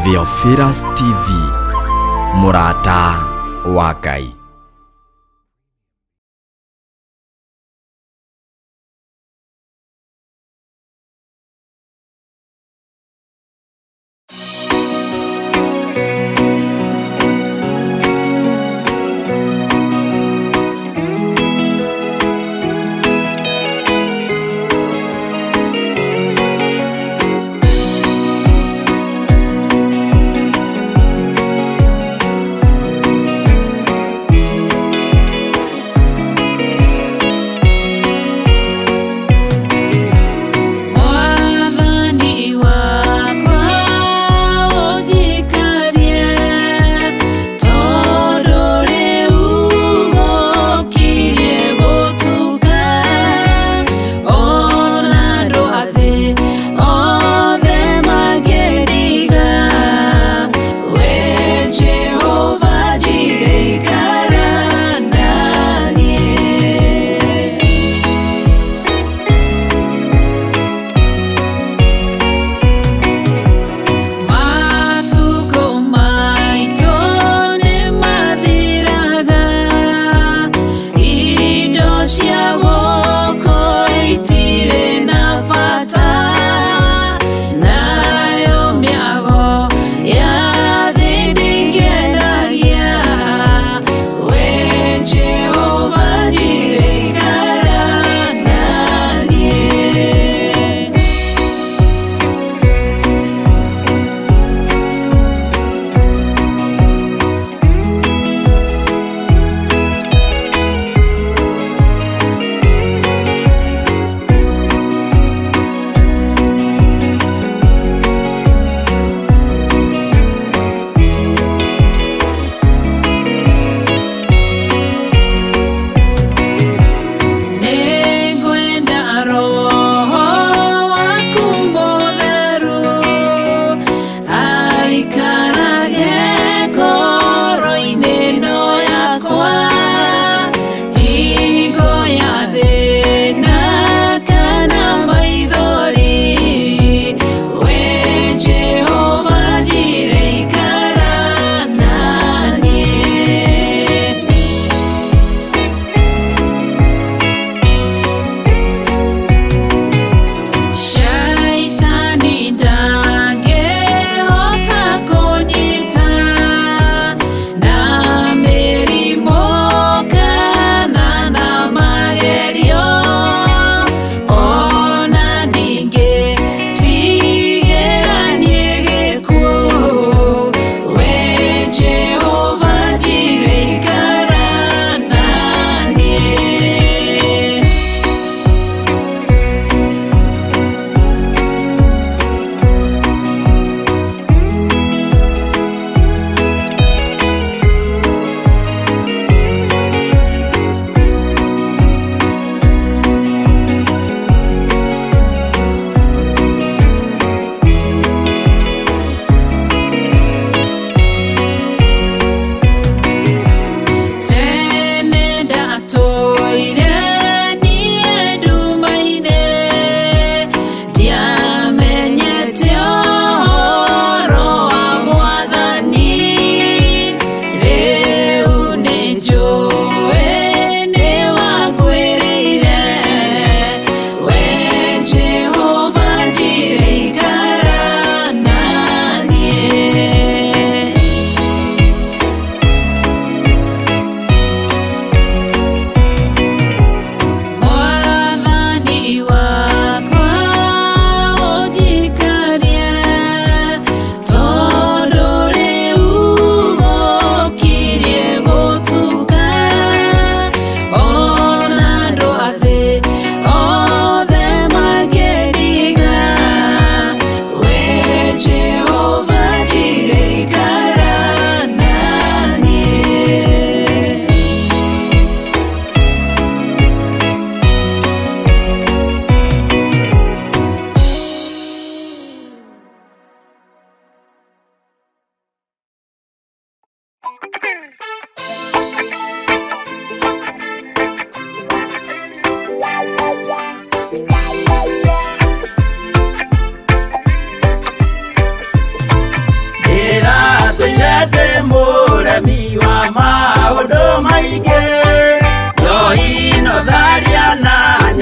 Theophilus TV, Murata wa Ngai.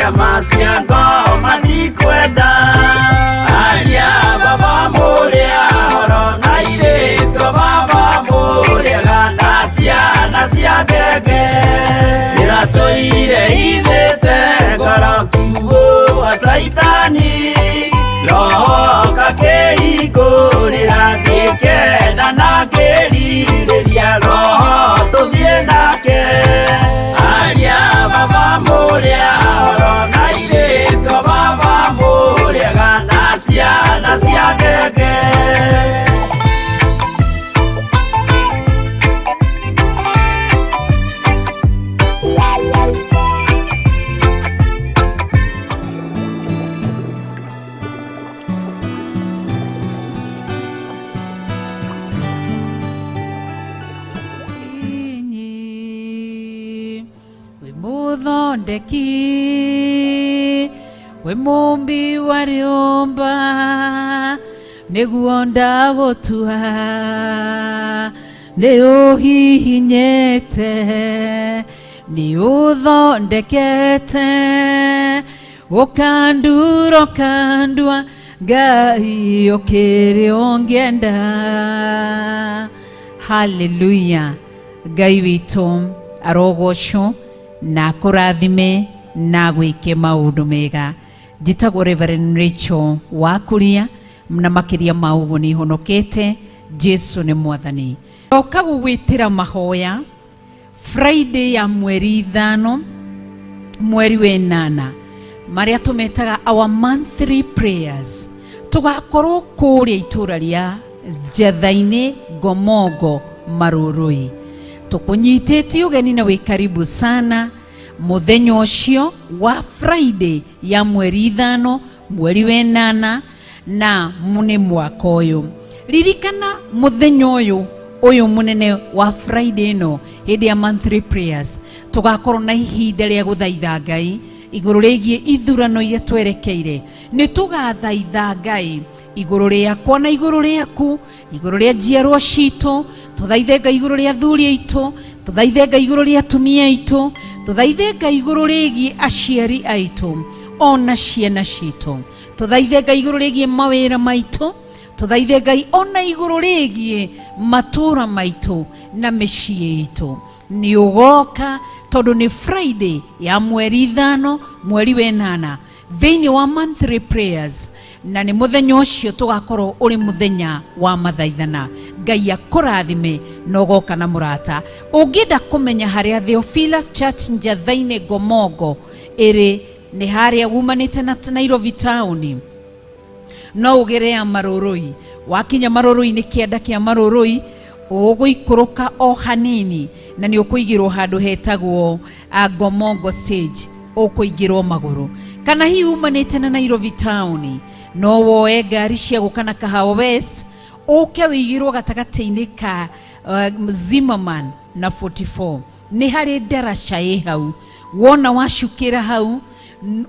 nyama cia ngoma ndikwenda. Aria baba mũrĩa oro na irĩtwo baba mũrĩega na ciana cia ngenge. Ĩratũire ithĩte ngoro kiugo wa Saitani. Roho kakĩhingũrĩra ngĩkenda na ngĩrirĩria roho tũthiĩ nake. Aria baba mũrĩa oro na irĩtwo baba mũrĩega na ciana cia ngenge. Muthondeki we mumbi wa rĩũmba nĩguo ndagũtua nĩ ũhihinyĩte nĩ ũthondekete ũkandura ũkandua Ngai ũkĩrĩ ũngĩenda. Hallelujah. Ngai witũ arogocwo na kurathime na gwike maundu mega. Njitagwo Reverend Rachel wa Kuria na makiria maugo ni honokete. Jesu ni mwathani. Oka gugwitira mahoya Friday ya mweri 5 mweri wa 8 maria tumetaga our monthly prayers. Tugakorwo kuria itura ria Njathaini Gomogo Marurui. Tukunyitĩtie ũgeni na wĩkaribu sana mũthenya ũcio wa Friday ya mweri 5 mweri wa 8 na mune mwaka ũyũ. Ririkana mũthenya ũyũ mũnene wa Friday no hĩndĩ ya monthly prayers tugakorwo na ihinda rĩa gũthaitha Ngai igũrũ rĩgiĩ ithurano iria twerekeire. Nĩ tũgathaitha Ngai igũrũ rĩakwa na igũrũ rĩaku, igũrũ rĩa njiarwa citũ, tũthaithe Ngai igũrũ rĩa athuri aitũ, tũthaithe Ngai igũrũ rĩa atumia aitũ, tũthaithe Ngai igũrũ rĩgiĩ aciari aitũ ona ciana citũ, tũthaithe Ngai igũrũ rĩgiĩ mawĩra maitũ, tũthaithe Ngai ona igũrũ rĩgiĩ matũra maitũ na mĩciĩ itũ. Nĩ ũgoka tondũ nĩ Friday ya mweri 5 mweri wa 8 thĩinĩ wa monthly prayers, na nĩ mũthenya ũcio tũgakorwo ũrĩ mũthenya wa mathaithana. Ngai akũrathime na ũgoka na mũrata. Ũngĩenda kũmenya harĩa Theophilus Church Njathaini Gomogo ĩrĩ, nĩ harĩa umanĩte na Nairobi town, no ũgere ya Marũrũi. Wakinya Marũrũi nĩ kĩanda kĩa Marũrũi, ũgũikũrũka o hanini na nĩ ũkũigĩrwo handũ hetagwo Gomogo stage, ũkũigĩrwo magũrũ. Kana hihi umanĩte na Nairobi town, no woe ngari cia gũka na Kahawa West, ũke wĩigĩrwo gatagatĩ-inĩ ka Zimmerman na 44. Nĩ harĩ ndaraca ĩ hau. Wona wacukĩra hau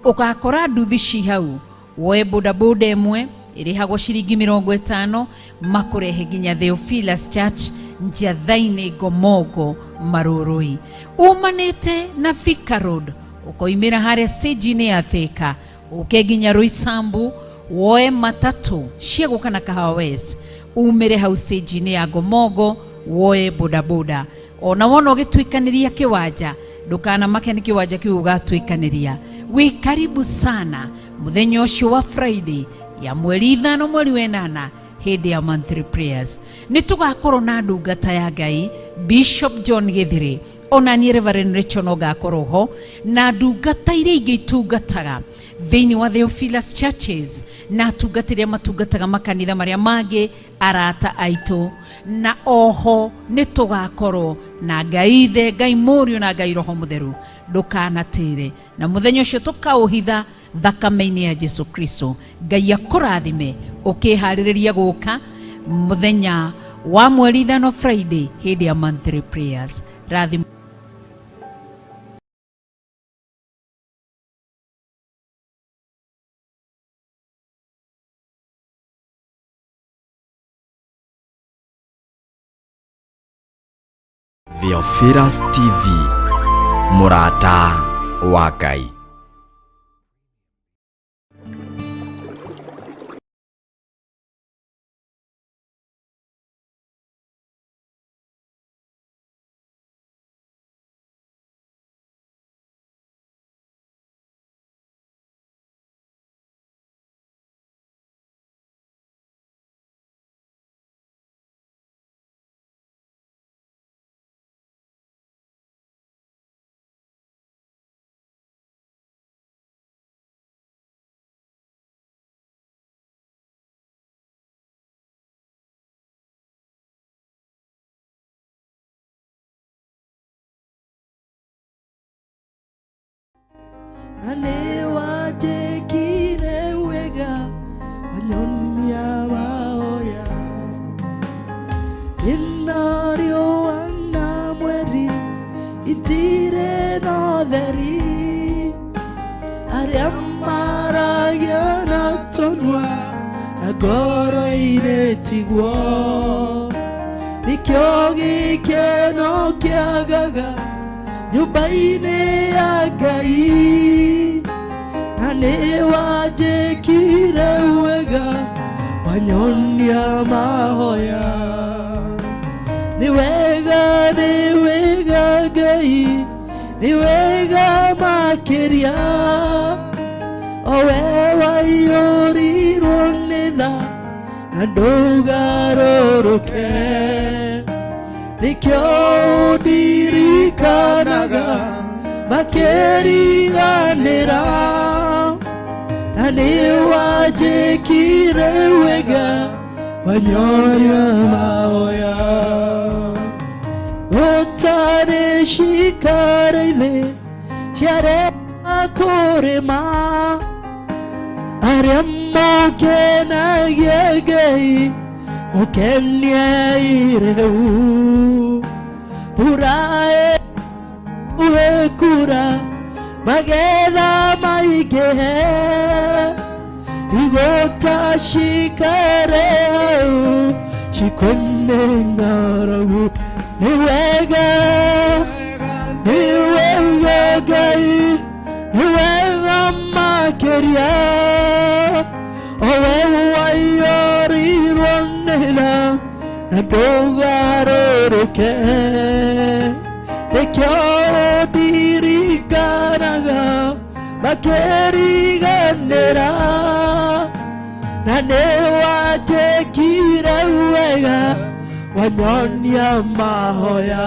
ũgakora nduthi ci hau, woe bodaboda ĩmwe ĩrĩhagwo ciringi 50 makũrehe nginya Theophilus Church Njathaini Gomogo Marũrũi. Umanĩte na Thika Road, ũkoimĩra harĩa stage-inĩ ya Thika, ũke nginya Roysambu, woe matatu cia gũka na Kahawa West, umĩre hau stage-inĩ ya Gomogo, woe bodaboda. Ona wona ũgĩtuĩkanĩria kĩwanja, ndũkana make nĩ kĩwanja kĩu ũgatuĩkanĩria. Wĩ karibu sana mũthenya ũcio wa Friday ya mweri 5 mweri wa 8 hĩndĩ ya monthly prayers. Nĩ tũgakorwo na ndungata ya Ngai Bishop John Githiri, ona ni Reverend Rachel no gakorwo ho, na ndungata iria ingĩ itungataga thĩinĩ wa Theophilus Churches na tungatĩria matungataga makanitha marĩa mangĩ arata aitũ. Na oho nĩ tũgakorwo na Ngai Ithe, Ngai Mũriũ na Ngai Roho Mũtheru. Ndũkanatĩre, na mũthenya ũcio tũkaũhitha thakame-inĩ ya Jesu Kristo. Ngai akũrathime ũkĩharĩrĩria gũka mũthenya wa mweri 5 Friday hĩndĩ ya monthly prayers. Rathim Theophilus TV, mũrata wa Ngai. ane wajekire wega wanyonia mahoya inario wana mweri itire no theri aria maragia na tonwa agoro inetigwo nikyo gikeno kiagaga nyumba-inĩ ya Ngai na nĩ wanjĩkire wega wanyonia mahoya nĩ wega Ngai nĩ wega makĩria o we waiyũrirwo nĩ tha na ndũgarũrũke nikyo ndirikanaga makĩriganĩra na nĩ wanjĩkire wega wanyonia mahoya ũtarĩ cikara-inĩ ciarema kũrĩma arĩa mũkenagia Ngai mũkenie ireu urae uekura magetha maingĩhe igota cikare hau cikwene ng'aragu nĩ wega Ngai nĩ wega makĩria o we waiyũrirwo nĩ tha na ndũgarũrũke nikyo ndirikanaga makĩriganĩra na nĩ wanjĩkire wega wanyonia mahoya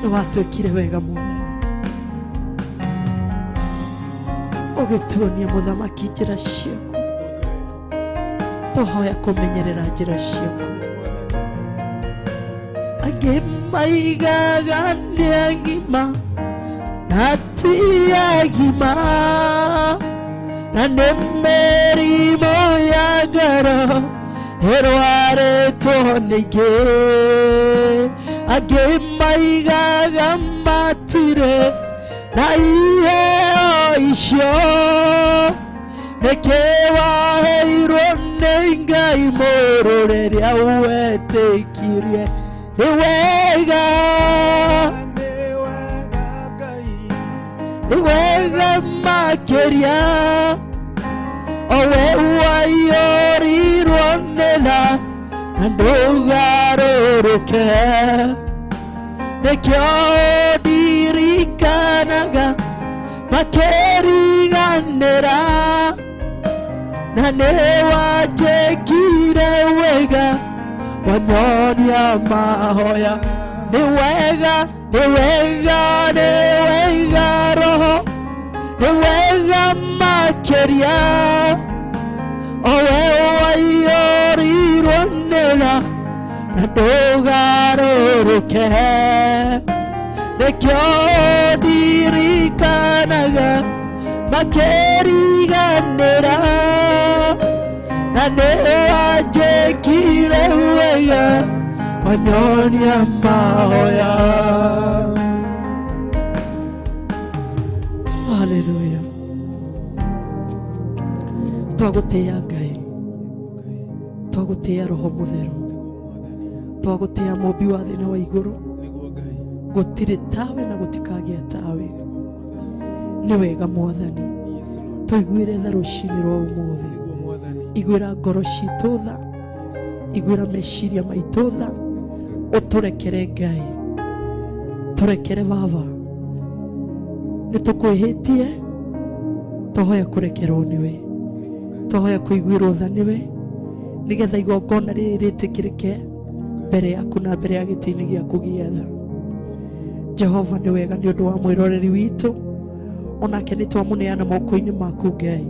nĩ watwĩkire wega Mwathani ũgĩtuonia mũthamaki njĩra ciaku tũhoya kũmenyerera njĩra ciaku angĩ maigaga nĩ agima na ti agima na nĩ mĩrimũ ya ngoro ĩrwarĩtwo nĩ aingĩ angĩ maigaga matirĩ na iheo icio nĩkĩ waheirwo nĩ Ngai mũrũ rĩrĩa wetĩkirie nĩ wega Ngai nĩ wega makĩria o we waiyũrirwo nĩ tha na ndũgarũrũke nikyo ndirikanaga makĩriganĩra na nĩ wanjĩkire wega wanyonia mahoya nĩ wega Roho nĩ wega makĩria o we waiyũrirwo nĩ tha na ndũgarũrũke nikyo ndirikanaga makĩriganĩra na nĩ wanjĩkire wega wanyonia mahoya. Haleluya. Twagũtĩĩa Ngai, twagũtĩĩa Roho Mũtheru, twagũtĩĩa Mũmbi wa thĩ na wa igũrũ. Gũtirĩ tawe na gũtikagĩa tawe. Nĩ wega Mwathani tũiguĩre tha rũcinĩ rwa ũmũthĩ, iguĩra ngoro citũ tha, iguĩra meciria maitũ tha, ũtũrekere Ngai, tũrekere Baba, nĩtũkwĩhĩtie, tũhoya kũrekerwo nĩwe, tũhoya kũiguĩrwo tha nĩwe, nĩgetha igongona rĩrĩ rĩtĩkĩrĩke mbere yaku na mbere ya gĩtĩ-inĩ gĩaku gĩa tha. Jehova nĩ wega nĩ ũndũ wa mwĩroreri witũ, onake nĩ twamũneana moko-inĩ maku Ngai.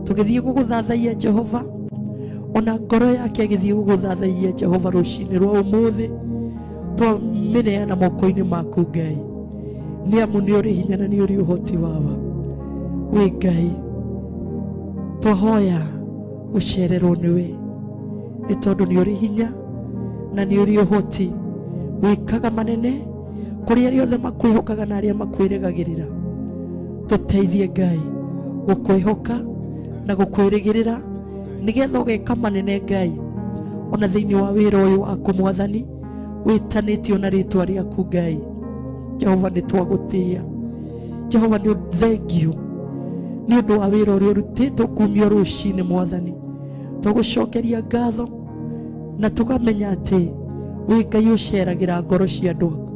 Tũgĩthiĩ gũgũthathaiya Jehova, ona ngoro yake agĩthiĩ gũgũthathaiya Jehova rũcinĩ rwa ũmũthĩ, twamĩneana moko-inĩ maku Ngai. nĩ amu nĩ ũrĩ hinya na nĩ ũrĩ ũhoti wawa. Wĩ Ngai twahoya ũcererwo nĩwe, nĩ tondũ nĩ ũrĩ hinya na nĩ ũrĩ ũhoti wĩkaga manene kũrĩ arĩa othe makwĩhokaga na arĩa makwĩrĩgagĩrĩra. Tũteithie Ngai gũkwĩhoka na gũkwĩrĩgĩrĩra, nĩgetha ũgeka manene Ngai ona thĩinĩ wa wĩra ũyũ waku Mwathani wĩtanĩtio na rĩtwa rĩaku Ngai. Jehova nĩ twagũtĩĩa, Jehova nĩ thengiũ nĩ ũndũ wa wĩra ũrĩa ũrutĩtwo kumio rũcinĩ Mwathani. Tũgũcokeria ngatho na tũkamenya atĩ wĩ Ngai ũceragĩra ngoro cia andũ aku.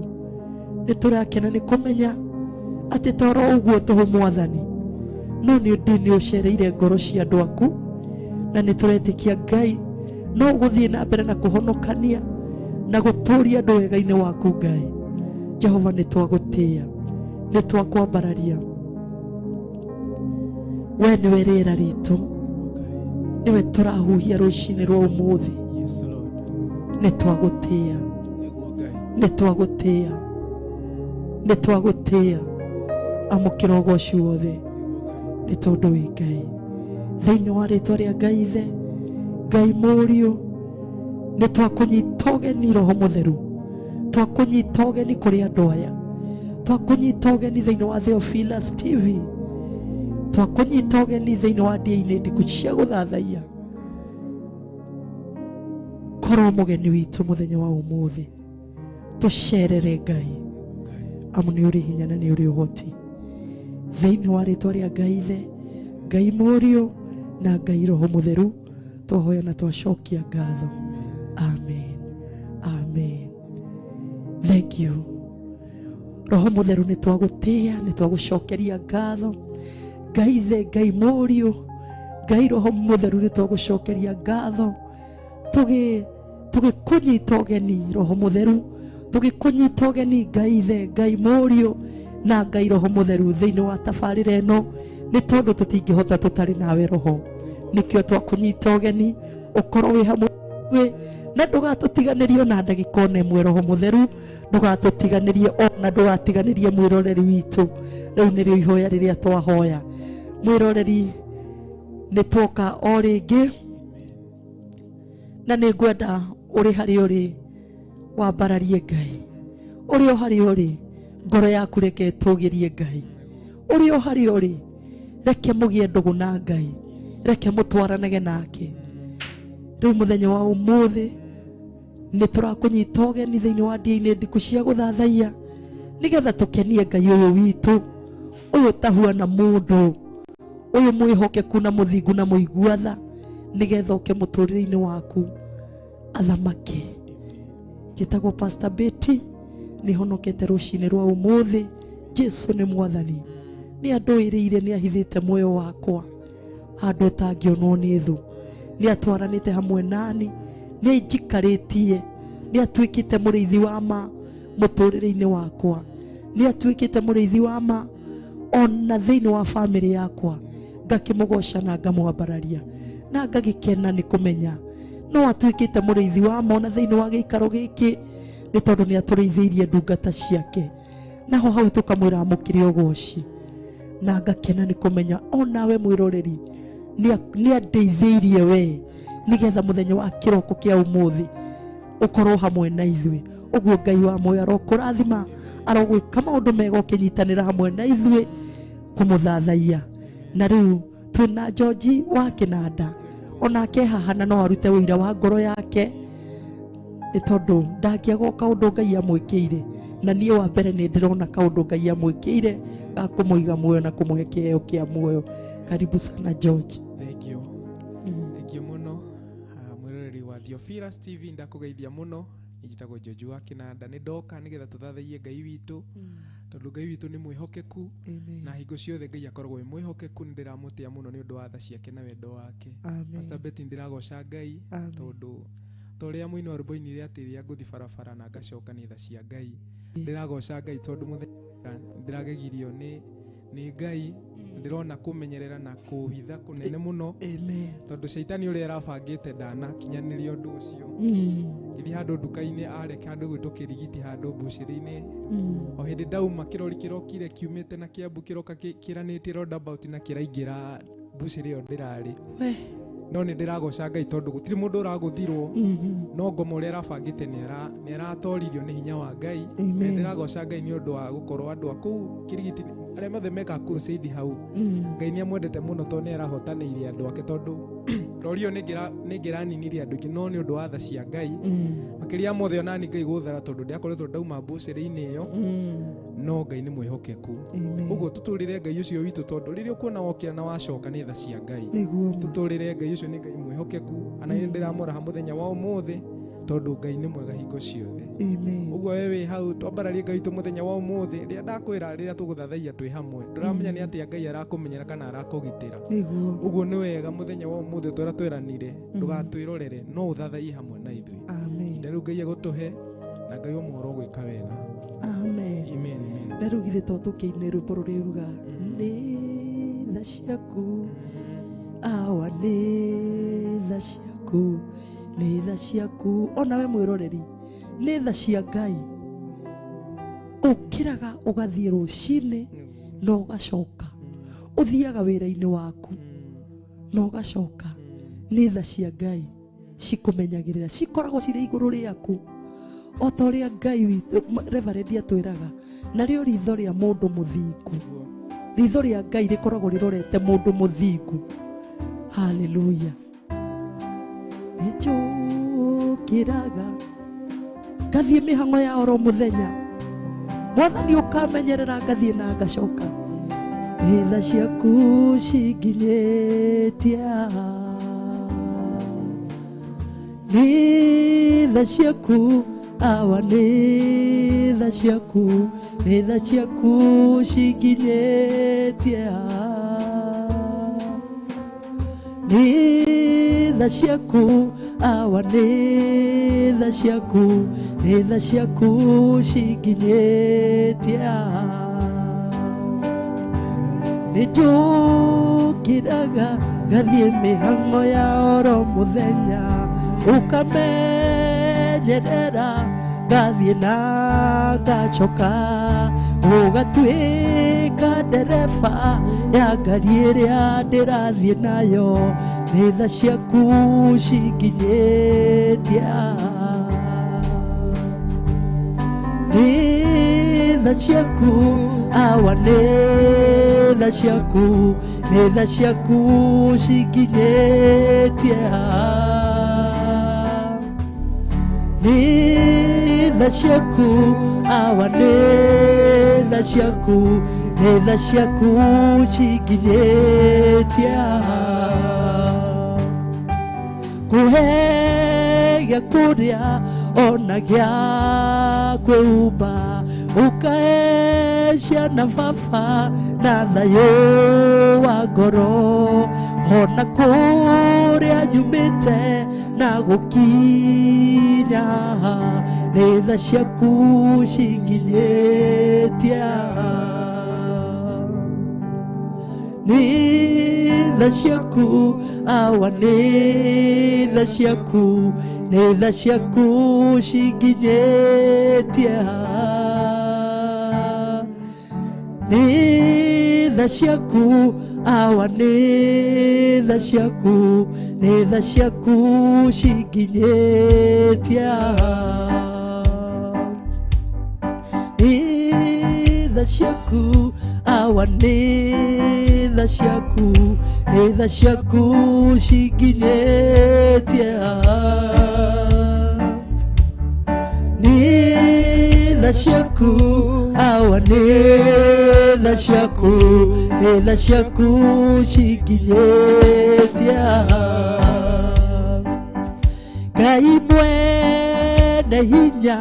Nĩ tũrakena nĩ kũmenya atĩ toro ũguo tũhũ Mwathani, no nĩ nĩ ũcereire ngoro cia andũ aku, na nĩ tũretĩkia Ngai no gũthiĩ na mbere na kũhonokania na gũtũũria andũ wega-inĩ waku Ngai. Jehova nĩ twagũtĩĩa, nĩ twakwambararia. We nĩwe rĩera ritũ, nĩwe tũrahuhia rũcinĩ rwa ũmũthĩ. Nĩ twagũtĩĩa, nĩ twagũtĩĩa, nĩ twagũtĩĩa. Amũkĩra ũgooci wothe nĩ tondũ wĩ Ngai. Thĩinĩ wa rĩtwa rĩa Ngai Ithe, Ngai Mũriũ, nĩ twakũnyita ũgeni Roho Mũtheru, twakũnyita ũgeni kũrĩ andũ aya, twakũnyita ũgeni thĩinĩ wa Theophilus TV, twakũnyita ũgeni thĩinĩ wa ndĩa-inĩ ndiku cia gũthathaiya. Korwo mũgeni witũ mũthenya wa ũmũthĩ, tũcerere Ngai, amu nĩ ũrĩ hinya na nĩ ũrĩ ũhoti. Thĩinĩ wa rĩtwa rĩa Ngai Ithe, Ngai Mũriũ na Ngai Roho Mũtheru, twahoya na twacokia ngatho. Amen, amen. Thank you. Roho Mũtheru nĩ twagũtĩĩa, nĩ twagũcokeria ngatho. Ngai Ithe, Ngai Mũriũ, Ngai Roho Mũtheru, nĩ twagũcokeria ngatho. Tũgĩkũnyita ũgeni Roho Mũtheru, tũgĩkũnyita ũgeni Ngai Ithe, Ngai Mũriũ na Ngai Roho Mũtheru thĩinĩ wa tabarĩra ĩno, nĩ tondũ tũtingĩhota tũtarĩ nawe Roho. Nĩkĩo twakũnyita ũgeni, ũkorwo wĩ hamwe na ndũgatũtiganĩrie na ndagĩka ona ĩmwe. Roho Mũtheru ndũgatũtiganĩrie ona ndũgatiganĩrie mwĩroreri witũ. Rĩu nĩrĩo ihoya rĩrĩa twahoya. Mwĩroreri nĩ twoka o rĩngĩ, na nĩ ngwenda ũrĩ harĩa ũrĩ wambararie Ngai. Ũrĩ o harĩa ũrĩ, ngoro yaku reke ĩtũgĩrie Ngai. Ũrĩ o harĩa ũrĩ, reke mũgĩe ndũgũ na Ngai, reke mũtwaranage nake. Rĩu mũthenya wa ũmũthĩ nĩ tũrakũnyita ũgeni thĩinĩ wa ndĩa-inĩ ndiku cia gũthathaiya, nĩgetha tũkenie Ngai ũyũ witũ, ũyũ tahuana mũndũ, ũyũ mwĩhokeku na mũthingu na mũiguatha, nĩgetha ũke mũtũrĩre-inĩ waku athamake. Njĩtagwo Pastor Betty, nĩ honokete rũcinĩ rwa ũmũthĩ. Jesu nĩ Mwathani, nĩ andũĩrĩire, nĩ ahithĩte muoyo wakwa handũ ũtangĩonwo nĩ thũ. Nĩ atwaranĩte hamwe nani, nĩ ainjikarĩtie, nĩ atuĩkĩte mũrĩithi wa ma mũtũrĩre-inĩ wakwa, nĩ atuĩkĩte mũrĩithi wa ma ona thĩinĩ wa bamĩrĩ yakwa. Ngakĩmũgoca na ngamwambararia na ngagĩkena nĩ kũmenya no atuĩkĩte mũrĩithi wa ma ona thĩinĩ wa gĩikaro gĩkĩ, nĩ tondũ nĩ atũrĩithĩirie ndungata ciake. Naho hau tũkamwĩra amũkĩre ũgooci, na ngakena nĩ kũmenya onawe mwĩroreri nĩ andeithĩirie we, nĩgetha mũthenya wa kĩroko kĩa ũmũthĩ ũkorwo hamwe na ithuĩ. Ũguo Ngai wa muoyo arokũrathima, arogwĩka maũndũ mega ũkĩnyitanĩra hamwe na ithuĩ kũmũthathaiya. Na rĩu twĩna George wa Kĩnanda, onake hahana no arute wĩira wa ngoro yake, nĩ tondũ ndangĩaga kaũndũ Ngai amwĩkĩire, na niĩ wa mbere nĩ ndĩrona kaũndũ Ngai amwĩkĩire ga kũmũiga muoyo na kũmũhe kĩheo kĩa muoyo. Karibu sana George. Thank you. Thank you muno. Mwĩroreri wa Theophilus TV, ndakũgeithia muno. Njĩtagwo George wa Kĩnanda, nĩ ndoka nĩgetha tũthathaiye Ngai witũ, tondũ Ngai witũ nĩ mwĩhokeku, na hingo ciothe Ngai akoragwo mwĩhokeku. Nĩ ndĩramũtĩa muno nĩ ũndũ wa tha ciake na wendo wake. Pastor Betty, ndĩragoca Ngai tondũ torĩa mũini wa rwĩmbo inire atĩ rĩrĩa ngũthi barabara na ngacoka nĩ tha cia Ngai. Ndĩragoca Ngai tondũ mũthenya ndĩragegirio nĩ Ngai, ndĩrona kũmenyerera na kũhitha kũnene muno, tondũ Shaitani ũrĩa arabangĩte ndanakinyanĩria ũndũ ũcio. mwendi handu nduka-ini areka andu gwitwo kirigiti handu mbuciri-ini o hindi ndauma kirori kirokire kiumite na Kiambu kiroka kiranite roundabout na kiraingira mbuciri iyo ndirari no ni ndiragoca Ngai tondu gutiri mundu uraguthirwo no ngoma uria arabangite ni aratoririo ni hinya wa Ngai ni ndiragoca Ngai ni undu wa gukorwo andu aku kirigiti aria mathe meka crusade hau Ngai ni amwendete muno tondu ni arahotanirie andu ake tondu rorio ni ngiraninirie andu ingi no ni undu wa tha cia Ngai makiria mothe onani Ngai guthara tondu ndiakoretwo ndauma mbuciri-ini iyo no Ngai ni mwihokeku uguo tuturire Ngai ucio witu tondu riria ukuona wokira na wacoka ni tha cia Ngai tuturire Ngai ucio ni Ngai mwihokeku ana ni ndiramora muthenya wa umuthi tondu Ngai ni mwega hingo ciothe uguo wewe hau twambararie Ngai tu muthenya wa umuthi riria ndakwira riria tuguthathaia twi hamwe nduramenya ni atia Ngai arakumenyera kana arakugitira uguo ni wega muthenya wa umuthi twira tweranire ndugatwirorere no uthathai hamwe na ithui nderu Ngai agutuhe na Ngai umuhoro gwika wega amen ndarugithe to tukiine rwimbo ruriuga ni tha ciaku awa ni tha ciaku ni tha ciaku onawe mwiroreri ni tha cia Ngai ukiraga ugathie rucini no ugacoka uthiaga wira-ini waku no ugacoka ni tha cia Ngai cikumenyagirira cikoragwo ciri iguru riaku o ta uria Ngai witu Reverend atwiraga nario ritho ria mundu muthingu ritho ria Ngai rikoragwo rirorete mundu muthingu haleluya nijukiraga ngathie mihango ya oro muthenya mwathani ukamenyerera ngathie na ngacoka tha ciaku cinginyitia ni tha ciaku awa ni tha ciaku cinginyitia ni tha ciaku awa ni tha ciaku cinginyitia nijukiraga ngathie mihango ya oro muthenya ukamenyerera ngathie na ngacoka ugatwika ndereba ya ngari iria ndirathie nayo ni tha ciaku cinginyitia ni tha ciaku awa ni tha ciaku cinginyitia ni tha ciaku awa ni tha ciaku cinginyitia kuhe gĩa kũrĩa ona gĩa kwĩhumba ukahe ciana baba na thayũ wa ngoro ona kũrĩa nyumĩte na gũkinya nĩ tha ciaku cinginyitia nĩ tha ciaku awa nĩ tha ciaku cinginyitia nĩ tha ciaku awa nĩ tha ciaku cinginyitia nĩ tha ciaku awa nĩ tha ciaku cinginyitia nĩ tha ciaku awa nĩ tha ciaku cinginyitia Ngai mwene hinya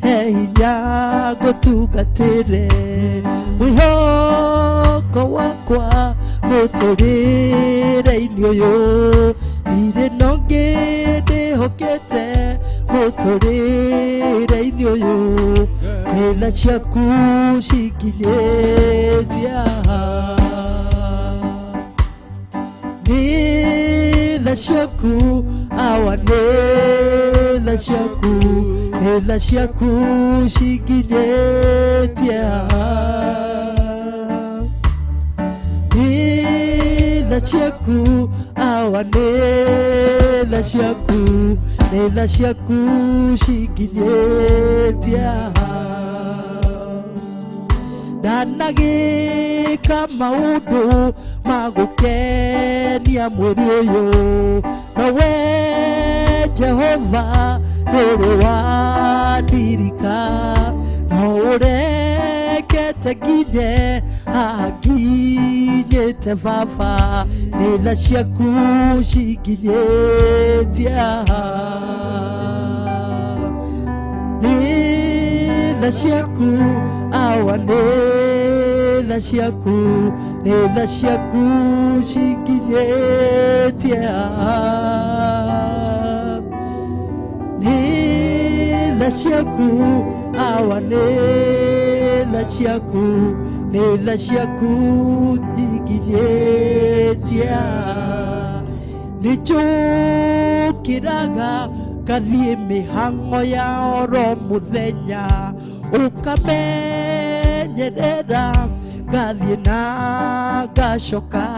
he hinya ngũtungatĩre mwĩhoko wakwa mũtũrĩre-inĩ ũyũ ndirĩ na ũngĩ ndĩhokete mũtũrĩre-inĩ ũyũ nĩ tha ciaku cinginyitia nĩ tha ciaku awa nĩ Etha ciaku cinginyetie Etha ciaku awa netha ciaku cinginyetie Ndanagika maundu magukenia mweri uyu nawe Jehova nuru wadirika no urekete nginye aginyete baba netha ciaku cinginyetie netha ciaku awa netha ciaku cinginyetie netha ciaku awa netha ciaku cinginyetie Nijukiraga kathie mihango ya oro muthenya ukamenyerera gathie na gacoka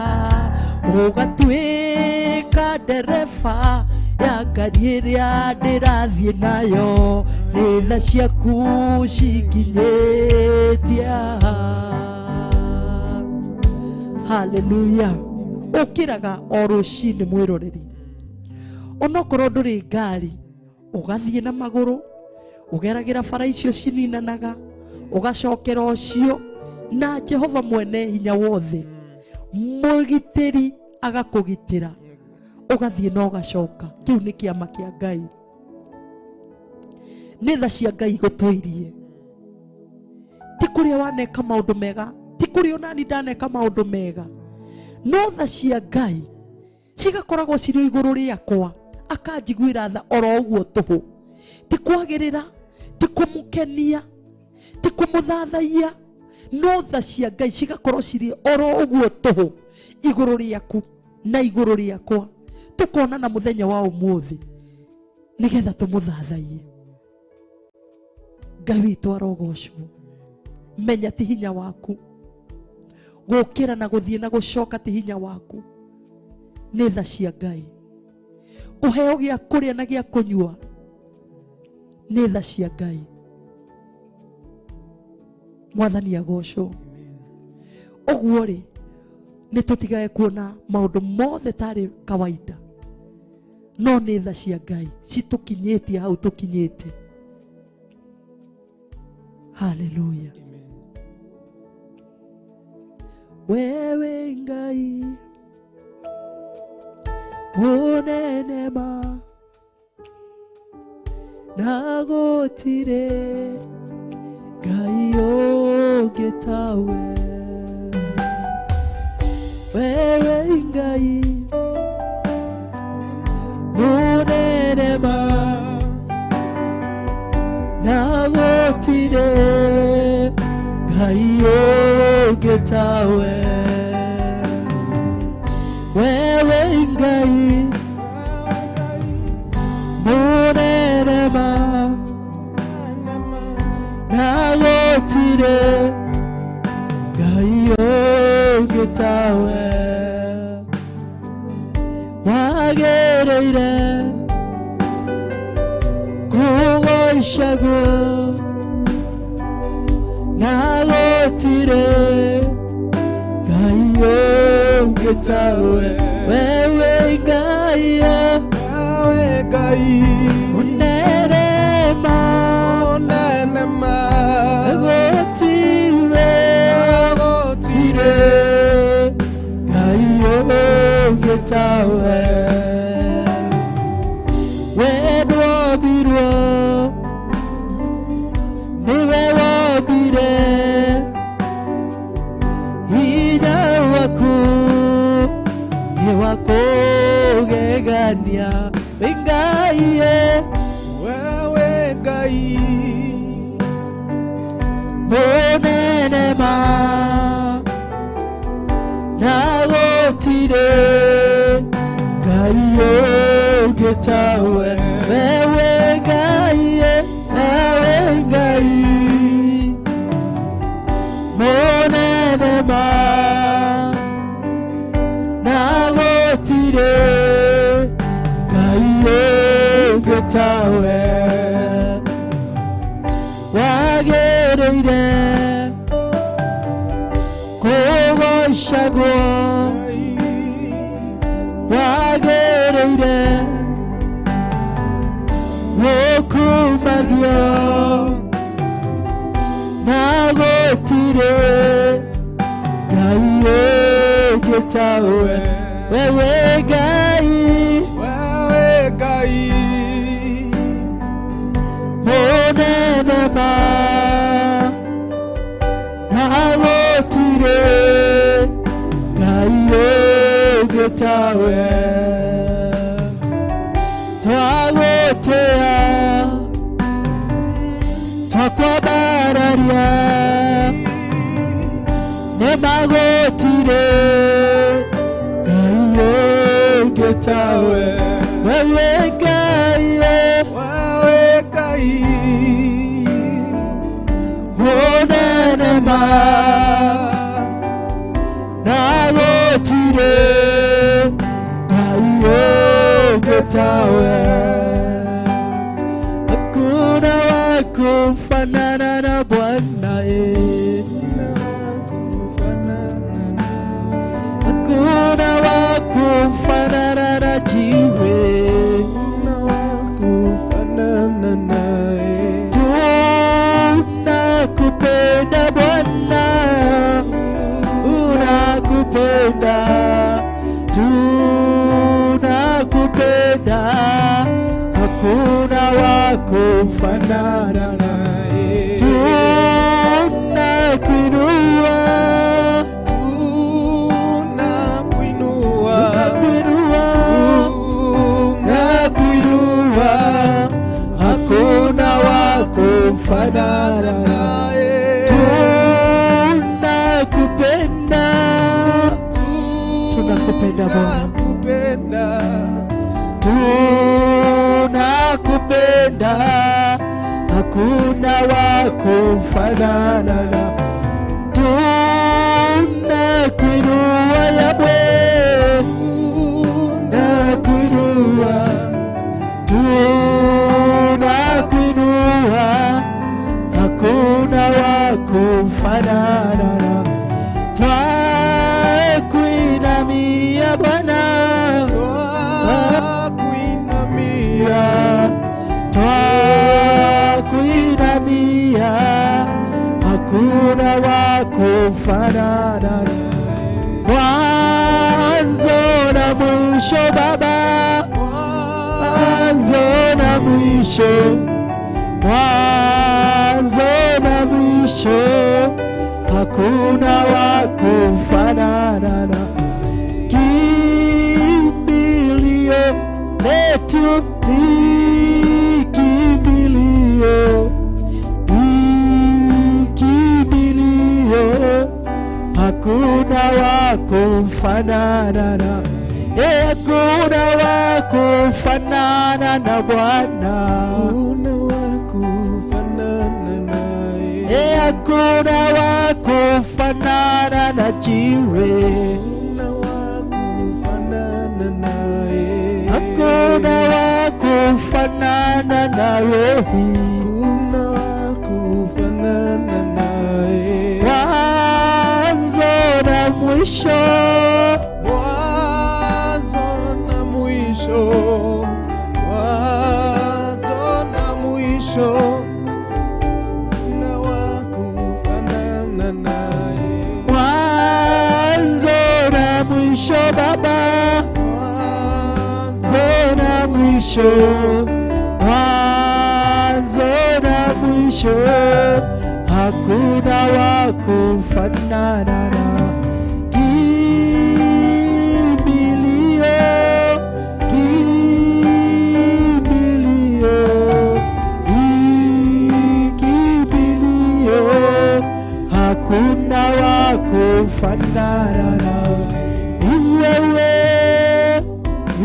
ugatwika ndereba ya ngari iria ndirathie nayo netha ciaku cinginyetie Hallelujah ukiraga o rucini mwiroreri onokorwo nduri ngari ugathie na maguru ugeragira bara icio cininanaga ugacokera ucio na Jehova mwene hinya wothe mugitiri agakugitira ugathie na ugacoka kiu ni kiama kia Ngai netha cia Ngai gutwirie ti kuria waneka maundu mega ti kuria onani ndaneka maundu mega no tha cia Ngai cigakoragwo ciri iguru riakwa akanjiguira tha oro uguo tuhu ti kwagirira ti kumukenia ti kumuthathaia no tha cia Ngai cigakorwo ciri oro uguo tuhu iguru riaku na iguru riakwa tukona na muthenya wa umuthi nigetha tumuthathaie Ngai witu arogocwo menya ti hinya waku gukira na guthie na gucoka ti hinya waku netha cia Ngai kuheo gia kuria na gia kunyua netha cia Ngai mwathani agocwo oguo ri nitutigae kuona maundu mothe tari kawaida no netha cia Ngai citukinyetie hau tukinyete Hallelujah wewe Ngai munenema nagotire Ngai ungi tawe wewe Ngai munenema nagotire Ngai ungi tawe wewe Ngai munenema nagotire Ngai ungi tawe wagereire kugoicagu nagotire Ngai ungi tawe wewe Ngai unenema nagotire Ngai ungi tawe wendwo birwo niwe wobire hinya waku ni wakugegania Ngai wewe Ngai munenema nagotire Ngai ungi tawe wewe tawe wagereire kugocagwo wagereire gukumagio na gutire Ngai ũngĩ tawe wewe Ngai mũnene ma na gũtirĩ Ngai ũngĩ tawe twagũtĩĩa twakwambararia nĩ magũtirĩ Ngai ũngĩ tawe wewe Ngai mũnene ma na gũtirĩ Ngai ũngĩ tawe hakuna wa kufanana na Bwana hakuna wa kufanana na jiwe tunakupenda Bwana unakupenda tunakupenda hakuna wa kufanana naye tunakuinua hakuna wa kufanana naye tunakupenda tunakupenda hakuna wa kufanana na tunakuinua Yahwe tunakuinua hakuna wa kufanana na twakuinamia Bwana twakuinamia hakuna wa kufanana na mwanzo na mwisho Baba mwanzo na mwisho hakuna wa kufanana na kimbilio letu ni kimbilio hakuna wa kufanana na hakuna wa kufanana na Bwana hakuna wa kufanana na jiwe hakuna wa kufanana na rohi mwanzo na mwisho Baba mwanzo na mwisho hakuna wa kufanana na kimbilio hakuna wa kufanana na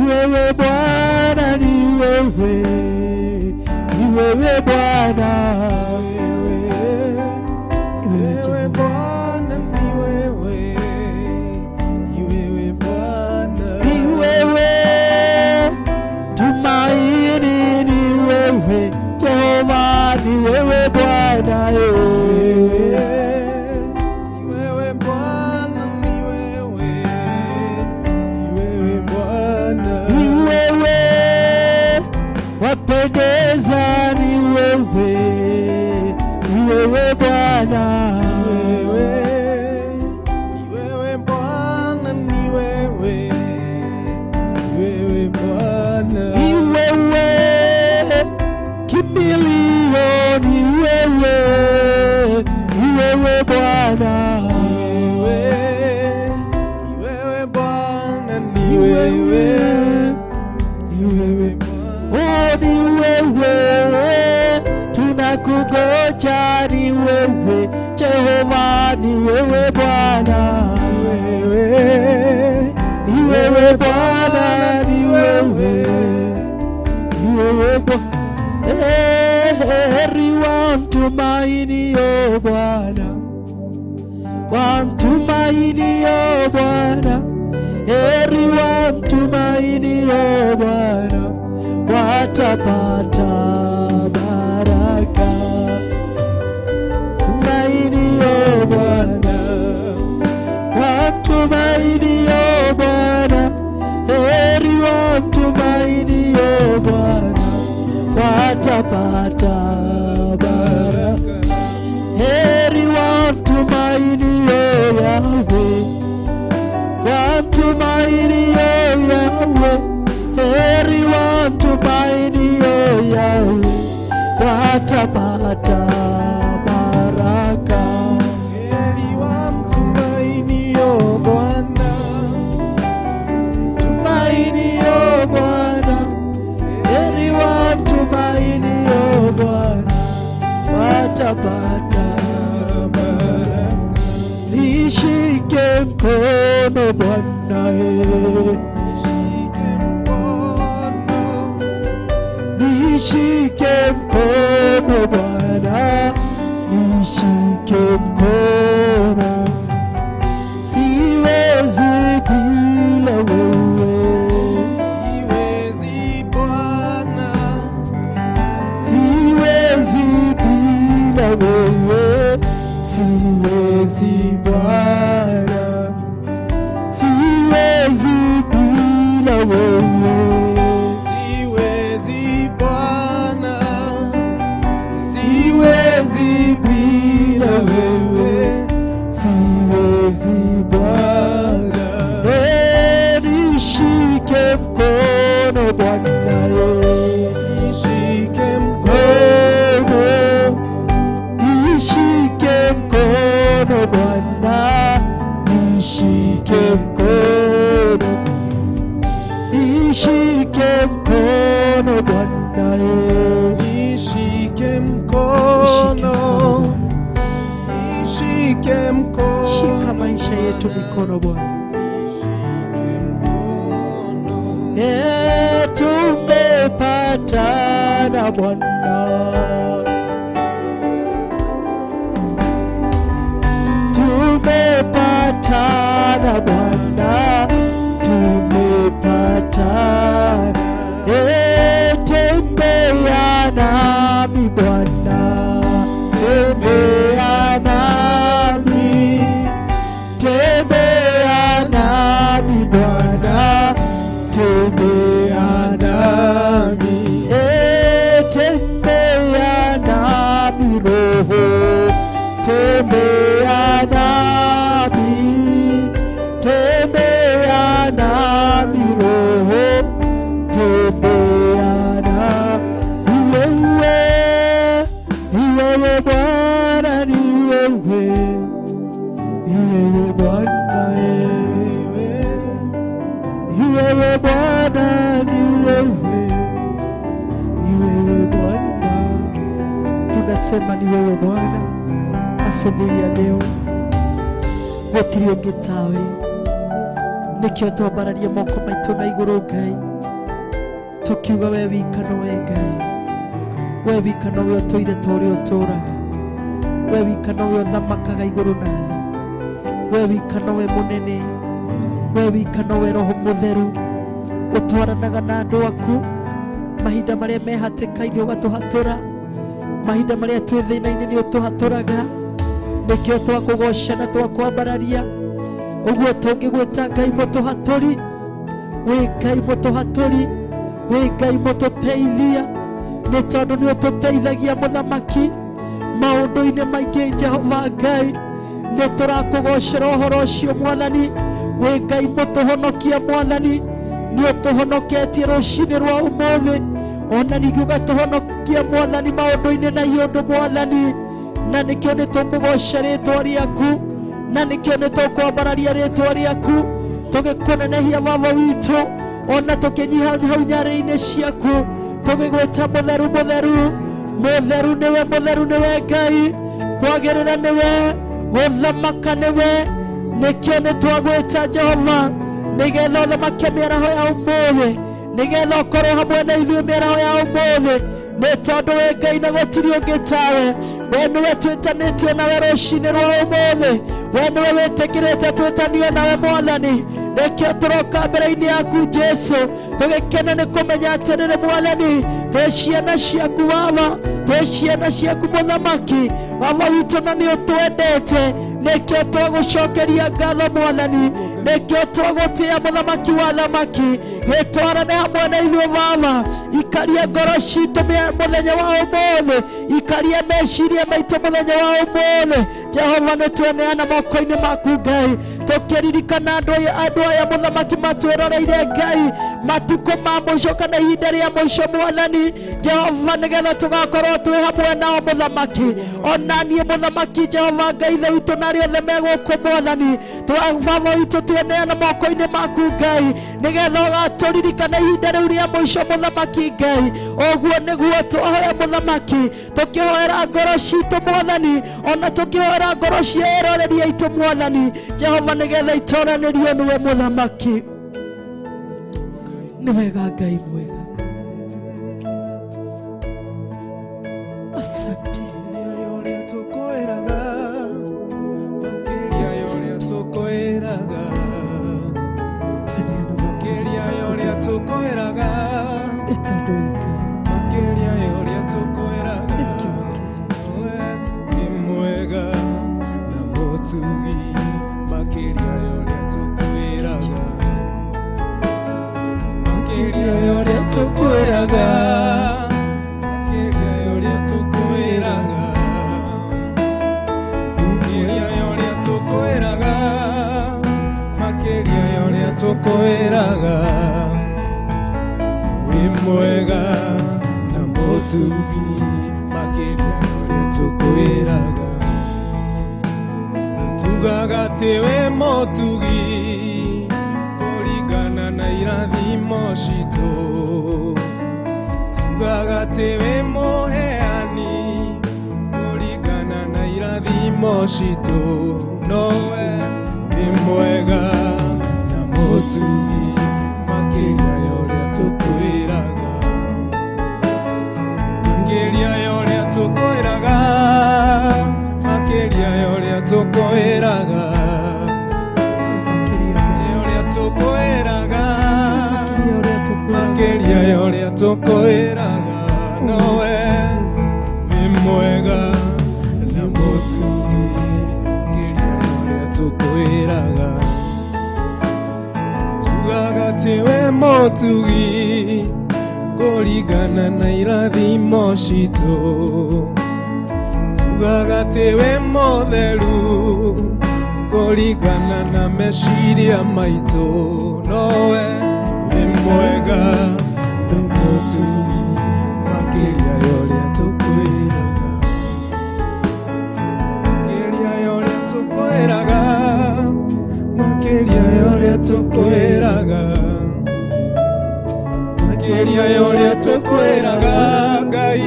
wewe Bwana ni wewe Bwana tumaini ni wewe Jehova ni wewe Bwana, wewe Bwana, ni wewe Bwana, ni wewe wapendeza, ni wewe Bwana, wewe Bwana, ni wewe Bwana, ni wewe kimbilio, ni wewe Bwana, wewe Bwana, ni wewe oh, ni wewe tunakungoja, ni wewe Jehova, ni wewe Bwana, ni wewe Bwana, ni wewe Bwana. Heri wamtumainio Bwana, wamtumainio Bwana, heri wamtumainio Bwana, watapata baraka. Tumainio Bwana, wamtumainio Bwana, heri wamtumainio Bwana, watapata baraka. Heri wamtumainio Yahweh, wamtumainio Yahweh, heri wamtumainio Yahweh, watapata baraka. heri wamtumainio Bwana, Tumainio Bwana, heri wamtumainio Bwana, watapata baraka. Nishike mkono Bwana, shike mkono, nishike mkono Bwana, nishike mkono, siwezi bila wewe, siwezi Bwana, siwezi bila wewe, siwezi Bwana, siwezi bila wewe, siwezi Bwana, siwezi bila wewe, siwezi Bwana. Nishike mkono Bwana, nishike mkono, nishike mkono Bwana, nishike mkono, nishike mkono Bwana, nishike mkono, nishike mkono, shika maisha yetu mikono Bwana. Tumepatana Bwana, tumepatana Bwana, tumepatana. Tembea nami Bwana, tembea nami, tembea nami Bwana, tembea nami, tembea nami Roho, tembea nami, tembea nami Roho, tembea nami. Ni wewe Bwana, ni wewe Bwana, ni wewe Bwana, ni wewe Bwana, tunasema ni wewe Bwana. Asubuhi ya leo gutiri ungi tawe, nikio twambararia moko maitu na iguru Ngai, tukiuga we wika nowe Ngai, we wika nowe utoire ta uria uturaga, we wika nowe uthamakaga iguru na thĩ, we wika nowe munene, we wika nowe Roho Mutheru, utwaranaga na andu aku mahinda maria mehatĩka-inĩ ũgatũhatũra, mahinda maria twi thina-ini ni utuhaturaga nikio twakugoca na twakwambararia uguo tungigwita Ngai mutuhaturi wi Ngai mutuhaturi wi Ngai mututeithia ni tondu ni ututeithagia muthamaki maundu-ini maingi Jehova Ngai ni turakugocera uhoro ucio Mwathani wi Ngai mutuhonokia Mwathani ni utuhonoketie rucini rwa umuthi ona ningĩ ũgatuhonokia Mwathani maũndũ-inĩ na iũndũ Mwathani na nĩkĩo nĩ tũkũgoca rĩtwa rĩaku na nĩkĩo nĩ tũkwambararia rĩtwa rĩaku tũgĩkũnenehia Baba witũ ona tũkĩnyiha hau nyarĩrĩ-inĩ ciaku tũgĩgwĩta mũtheru mũtheru mũtheru nĩwe Ngai kwagĩrĩra nĩwe gũthamaka nĩwe nĩkĩo nĩ twagwĩta Jehova nĩgetha ũthamake mĩaraho ya ũmũthĩ nĩgetha ũkorwo hamwe na ithuĩ mĩaraho ya ũmũthĩ nĩ tondũ wĩ Ngai na gũtirĩ ũngĩ tawe we nĩwe twĩtanĩtio nawe rũcinĩ rwa ũmũthĩ we nĩwe wĩtĩkĩrĩte twĩtanio nawe Mwathani nĩkĩo tũroka mbere-inĩ yaku Jesu tũgĩkena nĩ kũmenya atĩrĩrĩ Mwathani twĩ ciana ciaku Baba twĩ ciana ciaku Mũthamaki Baba witũ na nĩ ũtwendete nĩkĩo twagũcokeria ngatho Mwathani nĩkĩo twagũtĩa Mũthamaki wa athamaki gĩtwarane hamwe na ithuĩ Baba ikarie ngoro citũ mũthenya wa ũmũthĩ ikarie meciria maitũ mũthenya wa ũmũthĩ Jehova nĩ tweneana moko-inĩ maku Ngai tũkĩririkana andũ aya Mũthamaki matwĩroreire Ngai matukũ ma mũico kana ihinda rĩa mũico Mwathani Jehova nĩgetha tũgakorwo twĩ hamwe nao Mũthamaki ona niĩ Mũthamaki Jehova Ngai ithe witũ na arĩa othe megũkũ Mwathani Baba witũ tweneana moko-inĩ maku Ngai nĩgetha ũgatũririkana ihinda rĩu rĩa mũico Mũthamaki Ngai ũguo nĩguo tũhoya Mũthamaki tũkĩhoera ngoro citũ Mwathani ona tũkĩhoera ngoro cia eroreri aitũ Mwathani Jehova nĩgetha itoranĩrio nĩwe Mũthamaki nĩ wega Ngai mwega asante Tugagatewe motugi Kuringana na irathimo citũ Tugagatewe moheani Kuringana na irathimo citũ Nowe wĩ mwega na mũtugi Makĩria ya ũrĩa tũkwĩraga Makĩria ya ũrĩa tũkwĩraga Makĩria ya ũrĩa tũkwĩraga Makĩria ya ũrĩa tũkwĩraga Nowe wĩ mwega na mũtugi Makĩria ya ũrĩa tũkwĩraga Tugagatewe mũtugi Kũringana na irathimo citũ Tugagatewe mũtheru Kũringana na meciria maitũ Nowe wĩ mwega na mũtugi Makĩria ya ũrĩa tũkwĩraga Makĩria ya ũrĩa tũkwĩraga Makĩria ya ũrĩa tũkwĩraga Makĩria ya ũrĩa tũkwĩraga Ngai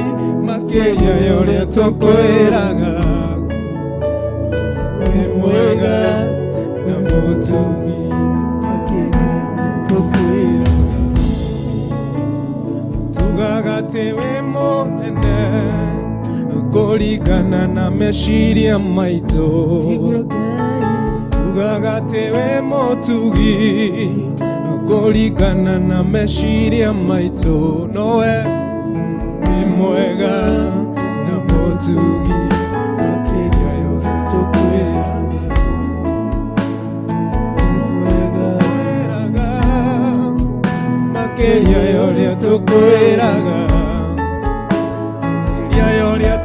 Makĩria ya ũrĩa tũkwĩraga Wĩ mwega na mũtugi Makĩria ya ũrĩa tũkwĩraga Tugagatewe mũnene Kũringana na meciria maitũ Tugagatewe mũtugi Kũringana na meciria maitũ Nowe wĩ mwega na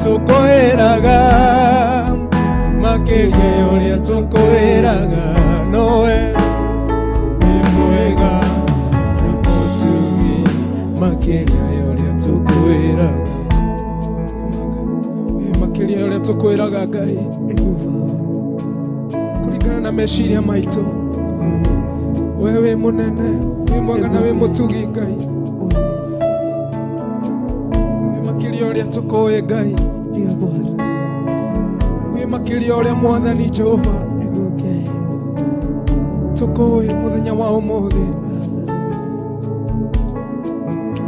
tukwĩraga makĩria ya ũrĩa tũkwĩraga nowe wĩ mwega na mũtugi makĩria ya ũrĩa tũkwĩraga makĩria ya ũrĩa tũkwĩraga Ngai kũringana na meciria maitũ we wĩ mũnene wĩ mwega na wĩ mũtugi Ngai makĩria ya ũrĩa tũkũĩ Ngai wĩ makĩria ya ũrĩa Mwathani Jehova tũkũĩ mũthenya wa ũmũthĩ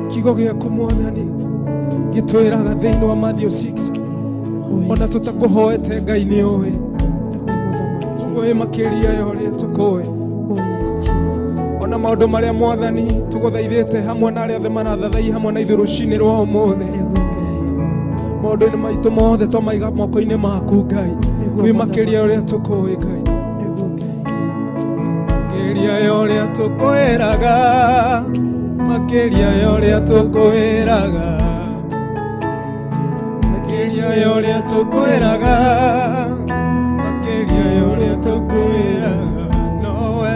kiugo gĩaku Mwathani gĩtwĩraga thĩinĩ wa Matthew 6 ona tũtakũhoete Ngai nĩ ũĩ wĩ makĩria ya ũrĩa tũkũĩ ona maũndũ marĩa Mwathani tũgũthaithĩte hamwe na arĩa othe marathathai hamwe na ithuĩ rũcinĩ rwa ũmũthĩ maũndũ-inĩ maitũ mothe twamaiga moko-inĩ maku Ngai wĩ makĩria ya ũrĩa tũkũĩ Ngai makĩria ya ũrĩa tũkwĩraga makĩria ya ũrĩa tũkwĩraga makĩria ya ũrĩa tũkwĩraga makĩria ya ũrĩa tũkwĩraga nowe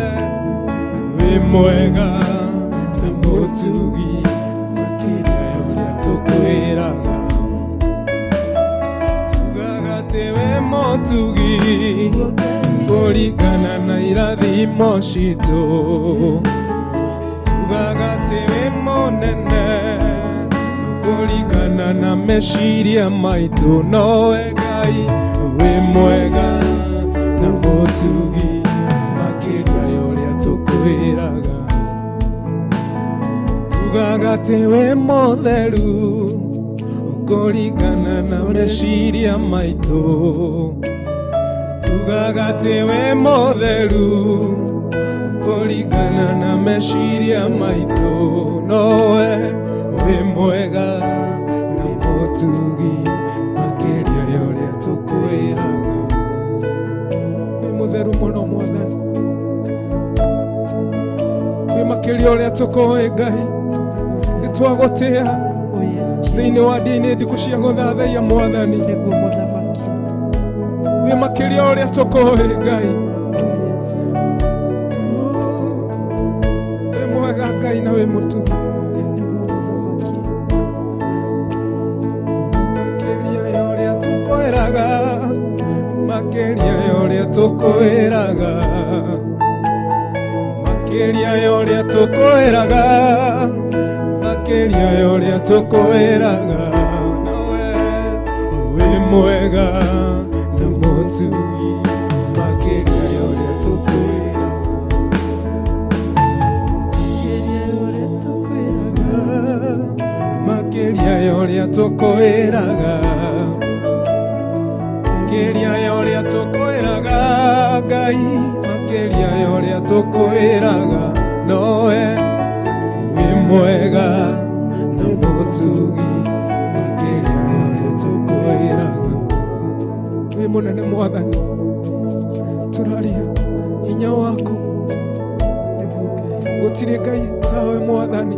wĩ mwega na mũtugi makĩria ya ũrĩa tũkwĩraga tugaga tĩwe mũtugi kũringana na irathimo citũ tugaga tĩwe mũnene kũringana na meciria maitũ nowe Ngai wĩ mwega na mũtugi makĩria ya ũrĩa tũkwĩraga tugaga tĩwe mũtheru kũringana na meciria maitũ tugaga tĩwe mũtheru kũringana na meciria maitũ nowe wĩ mwega na mũtugi makĩria ya ũrĩa tũkwĩraga wĩ mũtheru mũno Mwathani wĩ makĩria ũrĩa tũkũĩ Ngai nĩtwagũtĩa thĩinĩ wa ndini ndikũ cia gũthathaiya Mwathani wĩ makĩria ũrĩa tũkũĩ Ngai wĩ mwega Ngai na wĩ mũtugi makĩria ya ũrĩa tũkwĩraga makĩria ya ũrĩa tũkwĩraga makĩria ya ũrĩa tũkwĩraga makĩria ya ũrĩa tũkwĩraga nawe wĩ mwega na mũtugi makĩria ya ũrĩa tũkwĩraga makĩria ya ũrĩa tũkwĩraga makĩria ya ũrĩa tũkwĩraga Ngai makĩria ya ũrĩa tũkwĩraga nowe wĩ mwega na mũtugi makĩria ya ũrĩa tũkwĩraga wĩ mũnene Mwathani tũraria hinya waku gũtirĩ Ngai tawe Mwathani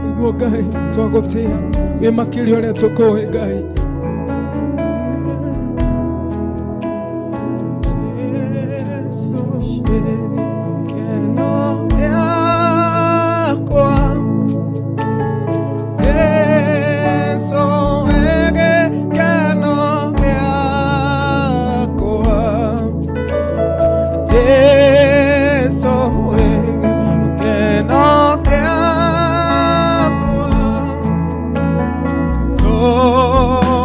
nĩguo Ngai twagũtĩa wĩ makĩria ũrĩa tũkũĩ Ngai Oh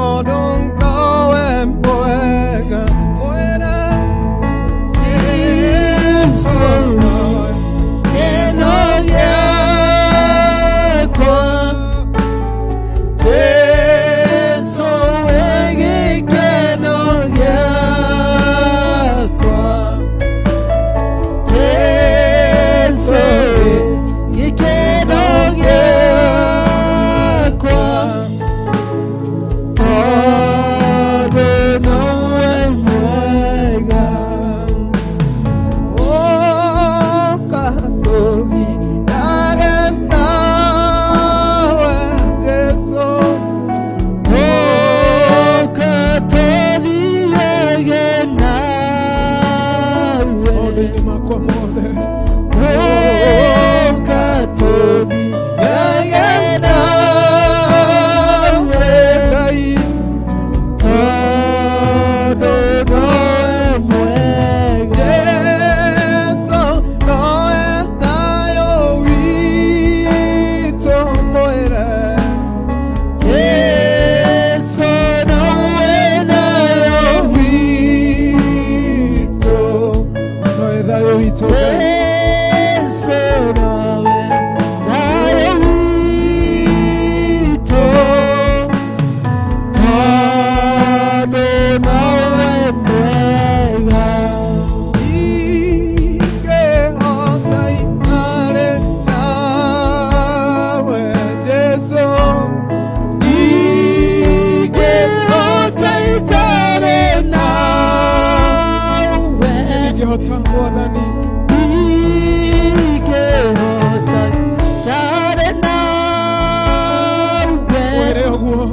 wakuo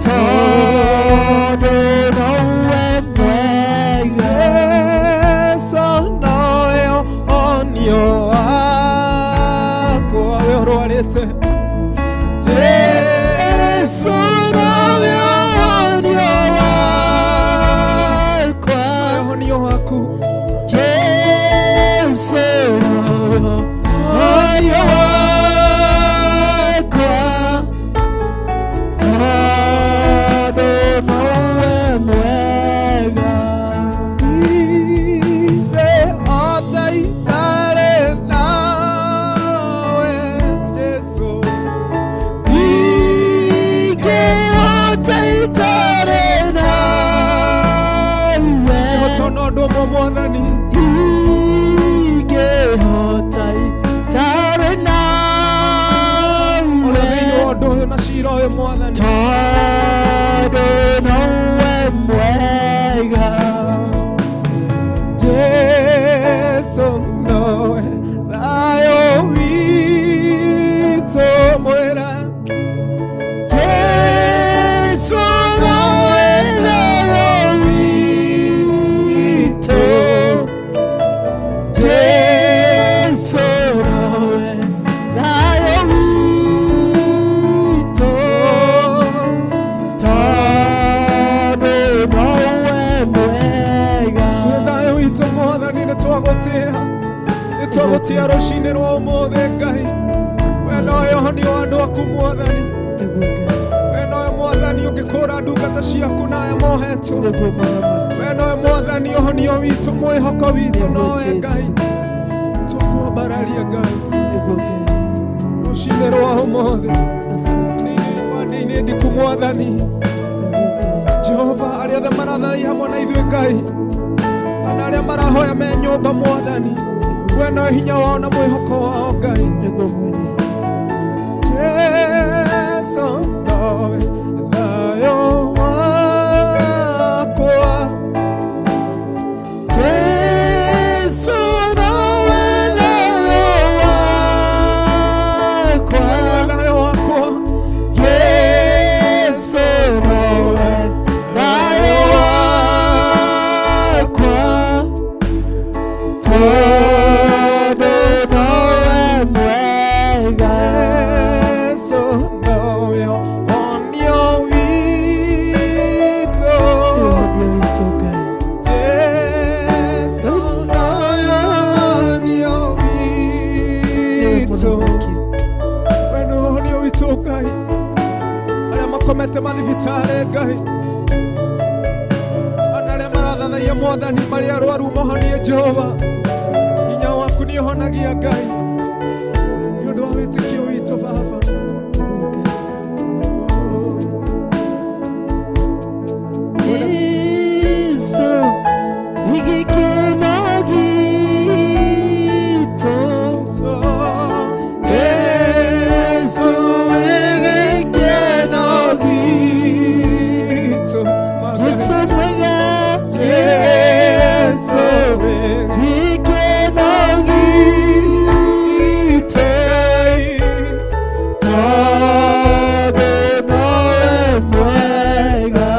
tondu nowe mwega Yesu nowe onio wakwa we urwarite Yesu nowe onio wakwa onio waku Yesu onio wakwa tondu nowe mwega Ithe otaitare nawe Jesu Ike otaitare nawe Otono ndomo mwathani Ike otaitare Ona thĩinĩ nawe wa ũndũ ũyũ na ciira ũyũ mwathani tondu nowe mwega Jesu nowe thayũ witũ mwĩra Yesu nowe thayũ witũ Yesu nowe thayũ witũ tondu nowe mwega thayũ witũ mwathani nĩ twagũtĩa rũcinĩ rwa ũmũthĩ Ngai we nowe ũhonio wa andũ aku mwathani we nowe mwathani ũngĩkũra ndungata ciaku nawe mohetwo we nowe mwathani ũhonio witũ mwĩhoko witũ nowe Ngai tũkwambararia Ngai rũcinĩ rwa ũmũthĩ thĩinĩ ndiku mwathani Jehova arĩa othe marathathia hamwe na ithuĩ Ngai ona arĩa marahoya me nyũmba mwathani we nowe hinya wao na mwĩhoko wao Ngai Jesu nowe thayũ wakwa Yesu nowe thayũ wakwa thayũ wakwa Yesu nowe thayũ wakwa tondu nowe mwega Yesu nowe onio witũ Yesu nowe onio witũ we nĩ ũhonio witũ Ngai arĩa makomete mathibitarĩ Ngai ona arĩa marathathaiya mwathani marĩ arwaru mahonie Jehova hinya waku nĩ ũhonagia Ngai nĩ ũndũ wa wĩtĩkio witũ Baba Yesu igikeno gitu Yesu igikeno gitu Yesu mwega Yesu igikeno gitu tondu nowe mwega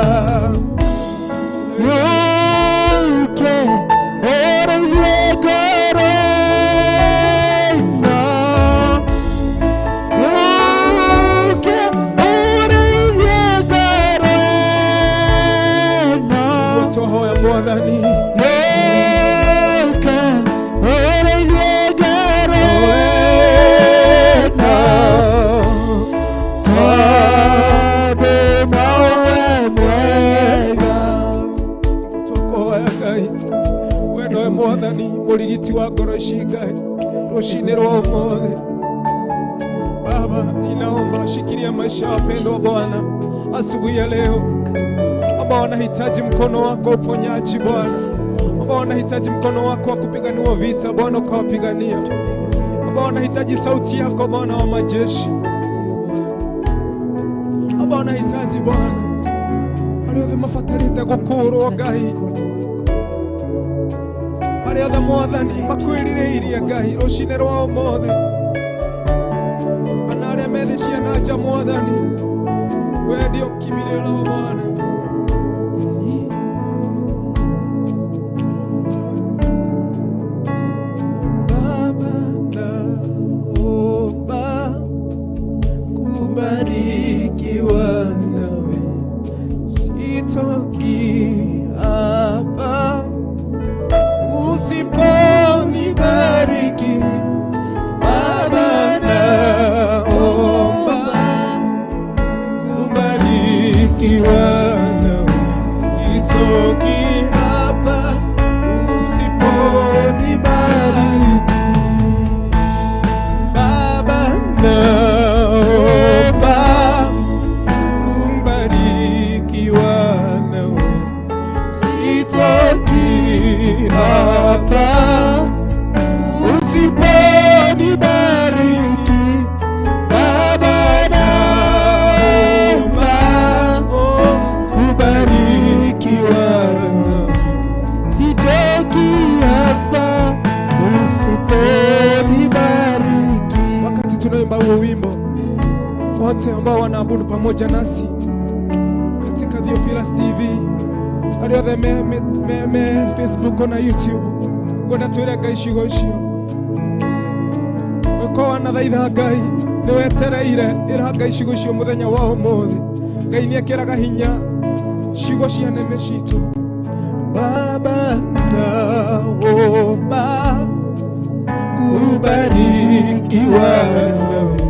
Yuke orithie ngoro ĩno Yuke orithie ngoro ĩno twahoya mwathani Yuke orithie ngoro ĩno tondu nowe mwega twakohoya Ngai we nowe mwathani mũrigiti wa ngoro ici Ngai rũcinĩ rwa ũmũthĩ Baba ninaomba shikilia maisha ya wapendwa Bwana asubuhi ya leo ambao wanahitaji mkono wako uponyaji Bwana ambao wanahitaji mkono wako wa kupigania vita Bwana ukawapigania ambao wanahitaji sauti yako Bwana wa majeshi ambao wanahitaji Bwana arĩa othe mabatarĩte gũkũũrwo Ngai arĩa othe mwathani makwĩrirĩirie Ngai rũcinĩ rwa ũmũthĩ ona arĩa me thĩ cia na nja mwathani wewe ndio kimbilio la Bwana. Baba naomba kubarikiwa nawe, sitoki hapa usiponibariki. Baba naomba kubarikiwa nawe, sitoki hapa usiponibariki. Baba naomba kubarikiwa nawe, sitoki hapa usiponibariki. Baba naomba kubarikiwa nawe, sitoki hapa usiponibariki. Wakati tunaimba huo wimbo, wote ambao wanaabudu pamoja nasi katika Theophilus TV ariothe me Facebook na YouTube gwenda twire Ngai ciugo icio uko na thaitha Ngai ni wetereire ira Ngai ciugo icio muthenya wa umuthi. Ngai ni ekiraga hinya ciugo cia neme citu. Baba naomba kubarikiwa nawe,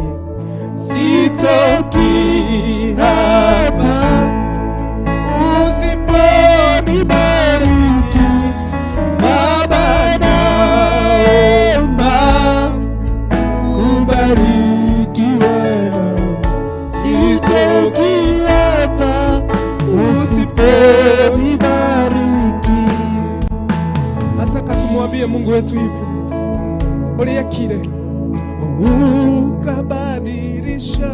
sitoki hapa usiponibariki. Baba naomba kubarikiwa nawe, sitoki hapa usiponibariki. Nataka tumwambie Mungu wetu hivi, uliyekire ukabadilisha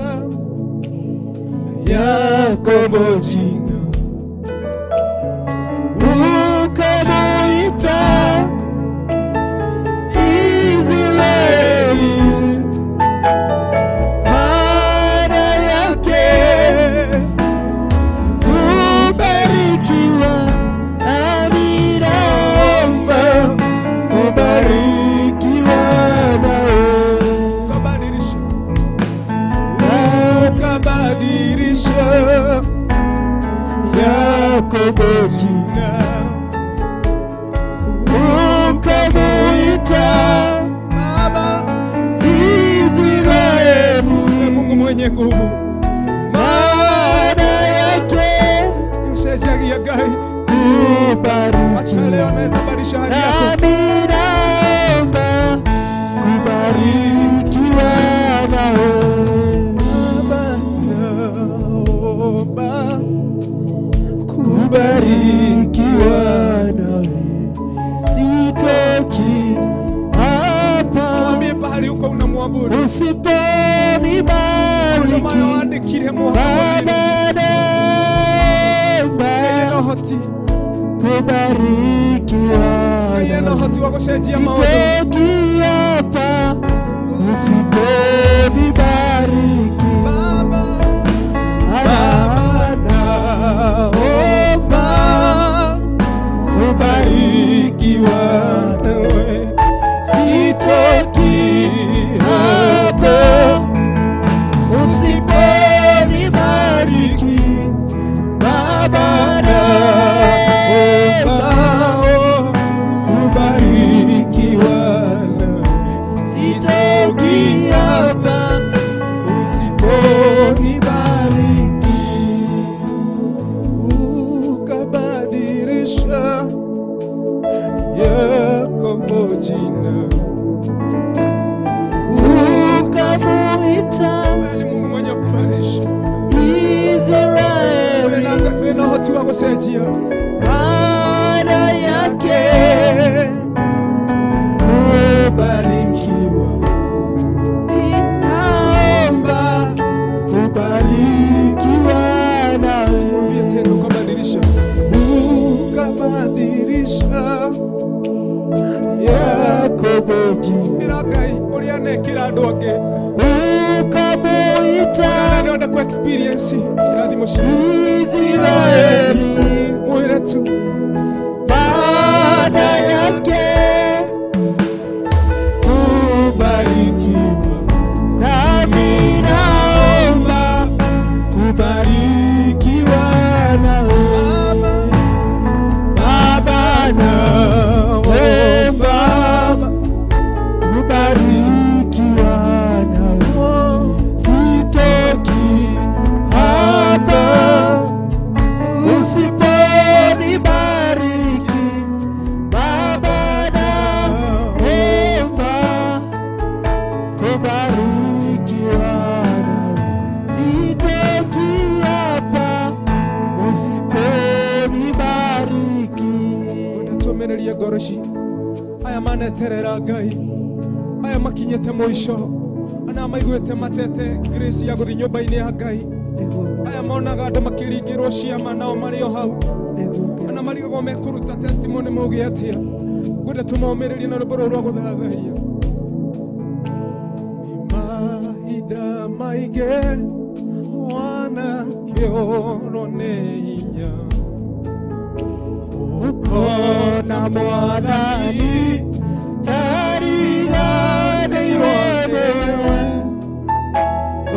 Yakobo jina, ukamuita Israeli, maana yake kubarikiwa. Nami naomba kubarikiwa nawe. Ukabadilisha Yakobo jina, ukamuita Baba Israeli, Mungu mwenye nguvu, maana yake ushajagia Ngai kubarikiwa. Hata leo naweza badilisha hali yako. Naomba kubarikiwa nawe. Baba naomba kubarikiwa nawe, sitoki hapa. Mwambie pahali uko unamwabudu, usiponibariki. Baba naomba kubarikiwa nawe, sitoki hapa usiponibariki. Baba naomba kubarikiwa nawe, sitoki hapa usiponibariki. Baba naomba kubarikiwa nawe, sitoki hapa usiponibariki. Ukabadilisha Yakobo jina, ukamuita Mungu mwenye kubadilisha Israeli, na watu wako sejia, maana yake kubarikiwa. Naomba kubarikiwa nawe. Mwambie tena, ukabadilisha Yakobo jina, Ngai ulianekira andu angi, ukamuita experience irathimo cia Israeli mwire tu baada yake kubarikiwa, nami naomba kubarikiwa nawe Baba, naomba kubarikiwa nawe, sitoki hapa usiponibariki Baba, naomba kubarikiwa nawe, sitoki hapa usiponibariki. Ndatumereria goroshi aya maneterera Ngai, aya makinyete mwisho, ana maiguete matete grace ya guthi nyumba-ini ya Ngai, aya monaga andu makiringirwo ciama nao mario hau, ana marigagwo mekuruta testimony mugi atia, ngwenda tumomererie na rwimbo rwa guthathaiya. Mahinda maingĩ wanakĩoro nĩ hinya ũkona Mwathani tariganĩirwo nĩwe,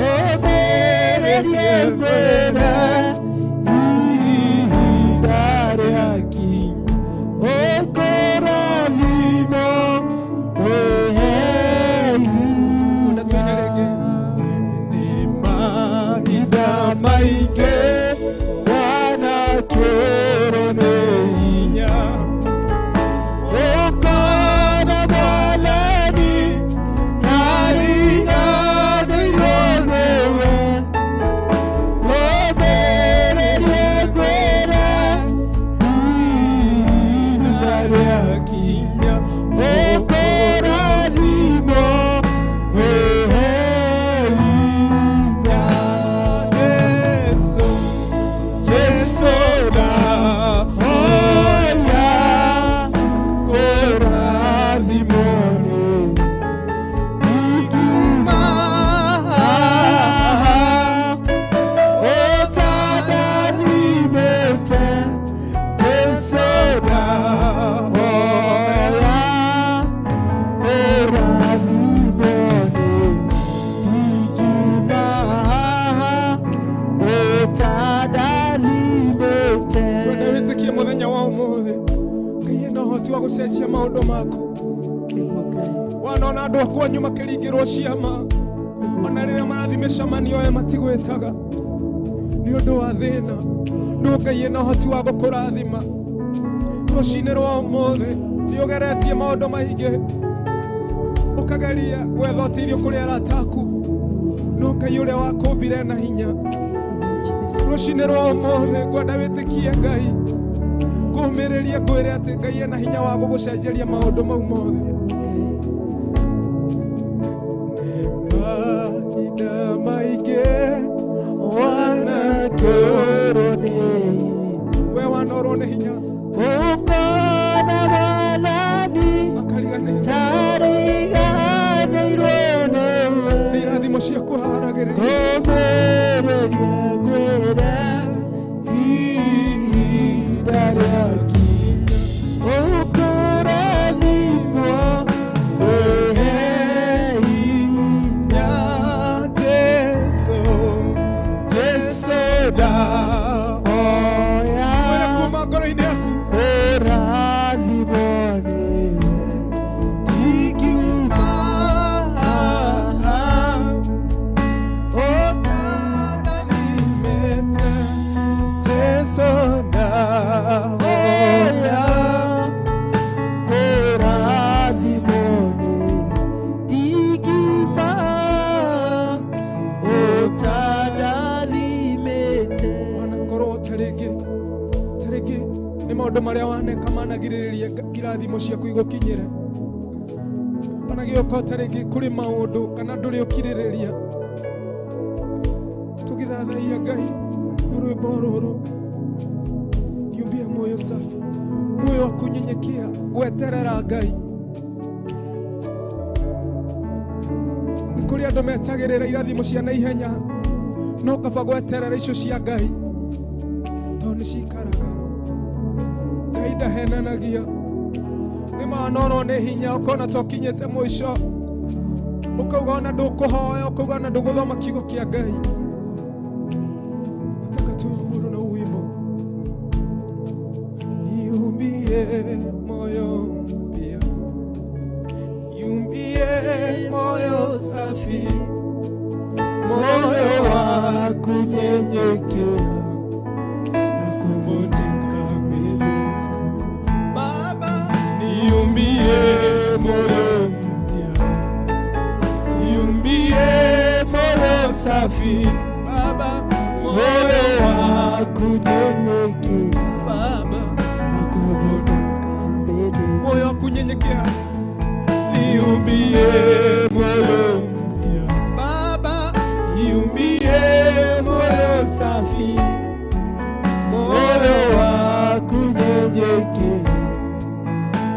ũmĩrĩrie kwĩra ihinda rĩakinya, ũkũrathimwo wĩhei. Ona twĩne rĩngĩ nĩ mahinda maingĩ wanakĩoro nĩ hinya ũkona Mwathani tariganĩirwo nĩwe, ũmĩrĩrie kwĩra ihinda rĩakinya, ũkũrathimwo wĩhei. Jesu ndahoya kũrathimwo nĩ ingiuma ũtandathimĩte. Jesu ndahoya kũrathimwo nĩ ingiuma ũtandathimĩte. Wenda wĩtĩkie mũthenya wa ũmũthĩ Ngai ena ũhoti wa gũcenjia maũndũ maku. Wanona andũ aku anyu makĩringĩrwo ciama, ona rĩrĩa marathi mĩcemanio aya matigwĩtaga nĩ ũndũ wa thĩna, no Ngai ena ũhoti wa gũkũrathima. Rũcinĩ rwa ũmũthĩ nĩ ũgeretie maũndũ maingĩ, ũkageria gwetha ũteithio kũrĩ arata aku, no Ngai ũrĩa wakũmbire na hinya. Rũcinĩ rwa ũmũthĩ ngwenda wĩtĩkie Ngai, ngũmĩrĩrie ngwĩre atĩ Ngai ena hinya wa gũgũcenjeria maũndũ mau mothe. Mahinda maingĩ wanakĩoro nĩ hinya, we wanorwo nĩ hinya, ũkona Mwathani tariganĩirwo nĩwe, nĩ irathimo cia kũharagĩrĩria, ũmĩrĩrie kwĩra ihinda rĩakinya, ũkũrathimwo wĩhei. Jesu ndahoya kuma ngoro-inĩ yaku kũrathimwo nĩwe, ingiuma ũtandathimĩte. Jesu ndahoya kũrathimwo nĩwe, ingiuma ũtandathimĩte. Wanakorwo tarĩngĩ nĩ maũndũ marĩa waneka managirĩrĩria irathimo ciaku igũkinyĩre, wanagĩoka tarĩngĩ kũrĩ maũndũ kana ndũrĩ ũkirĩrĩria, tũgĩthathaia Ngai na rwĩmbo rũrũ, niumbie moyo safi, moyo wa kunyenyekea gweterera Ngai. Nĩ kũrĩ andũ metagĩrĩra irathimo cia naihenya, no kaba gweterera icio cia Ngai to nĩ cikaraga. Ngai ndahenanagia nĩ manono nĩ hinya ũkona tokinyĩte mũico ũkauga ona ndũkũhoya ũkauga ona ndũgũthoma kiugo kĩa Ngai. Nataka tuamuru na wimbo niumbie moyo mpya, niumbie moyo safi, moyo wa kunyenyekea na kuvunjika mbele zako. Baba, niumbie moyo mpya, niumbie moyo safi, Baba, moyo wa kunyenyekea, Baba, na kuvunjika mbele zako. Moyo wa kunyenyekea, niumbie moyo mpya, Baba, niumbie moyo safi, moyo wa kunyenyekea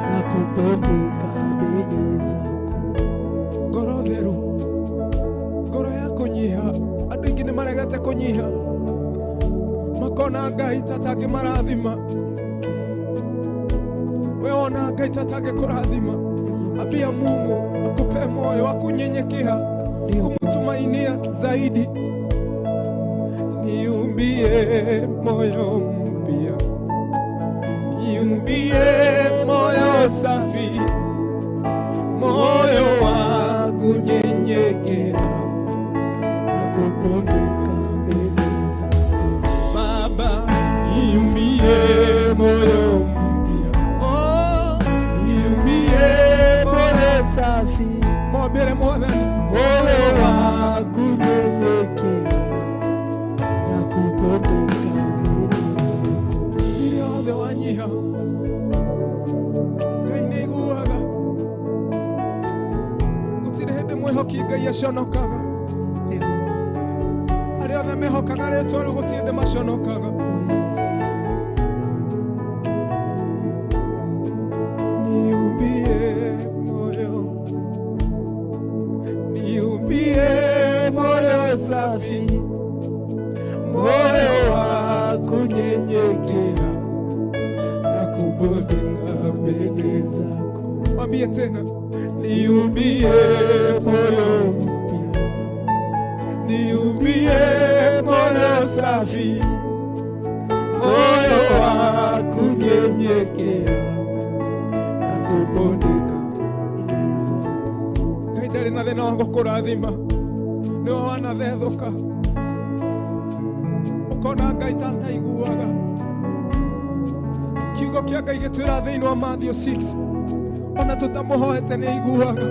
na kuvunjika mbele zako. Ngoro theru, ngoro ya kunyiha, andũ aingĩ nĩ maregete kũnyiha makona Ngai ta tangĩmarathima. We ona Ngai ta tangĩkũrathima, ambia Mungu akupe moyo wa kunyenyekea, kumtumainia zaidi. Niumbie moyo mpya, niumbie moyo safi, moyo wa kunyenyekea na kupondeka mbele zako. Baba, niumbie moyo mpya, oh, niumbie moyo safi, moyo wa kunyenyekea na kupondeka mbele zako. Rĩrĩa othe wanyiha Ngai nĩ aiguaga, gũtirĩ hĩndĩ mwĩhoki Ngai aconokaga. Arĩa othe mehokaga rĩĩtwa rĩu gũtirĩ hĩndĩ maconokaga. Niumbie moyo, niumbie moyo safi, moyo wa kunyenyekea na kubondeka mbele zako. Mwambie tena, niumbie moyo mpya, niumbie moyo safi, moyo wa kunyenyekea na kubondeka mbele zako. Ngai ndarĩ na thĩna wa gũkũrathima, nĩwe wanathethũka ũkona Ngai tataiguaga. Kiugo kĩa Ngai gĩtwĩra thĩinĩ wa Matthew 6, ona tũtamũhoete nĩ aiguaga.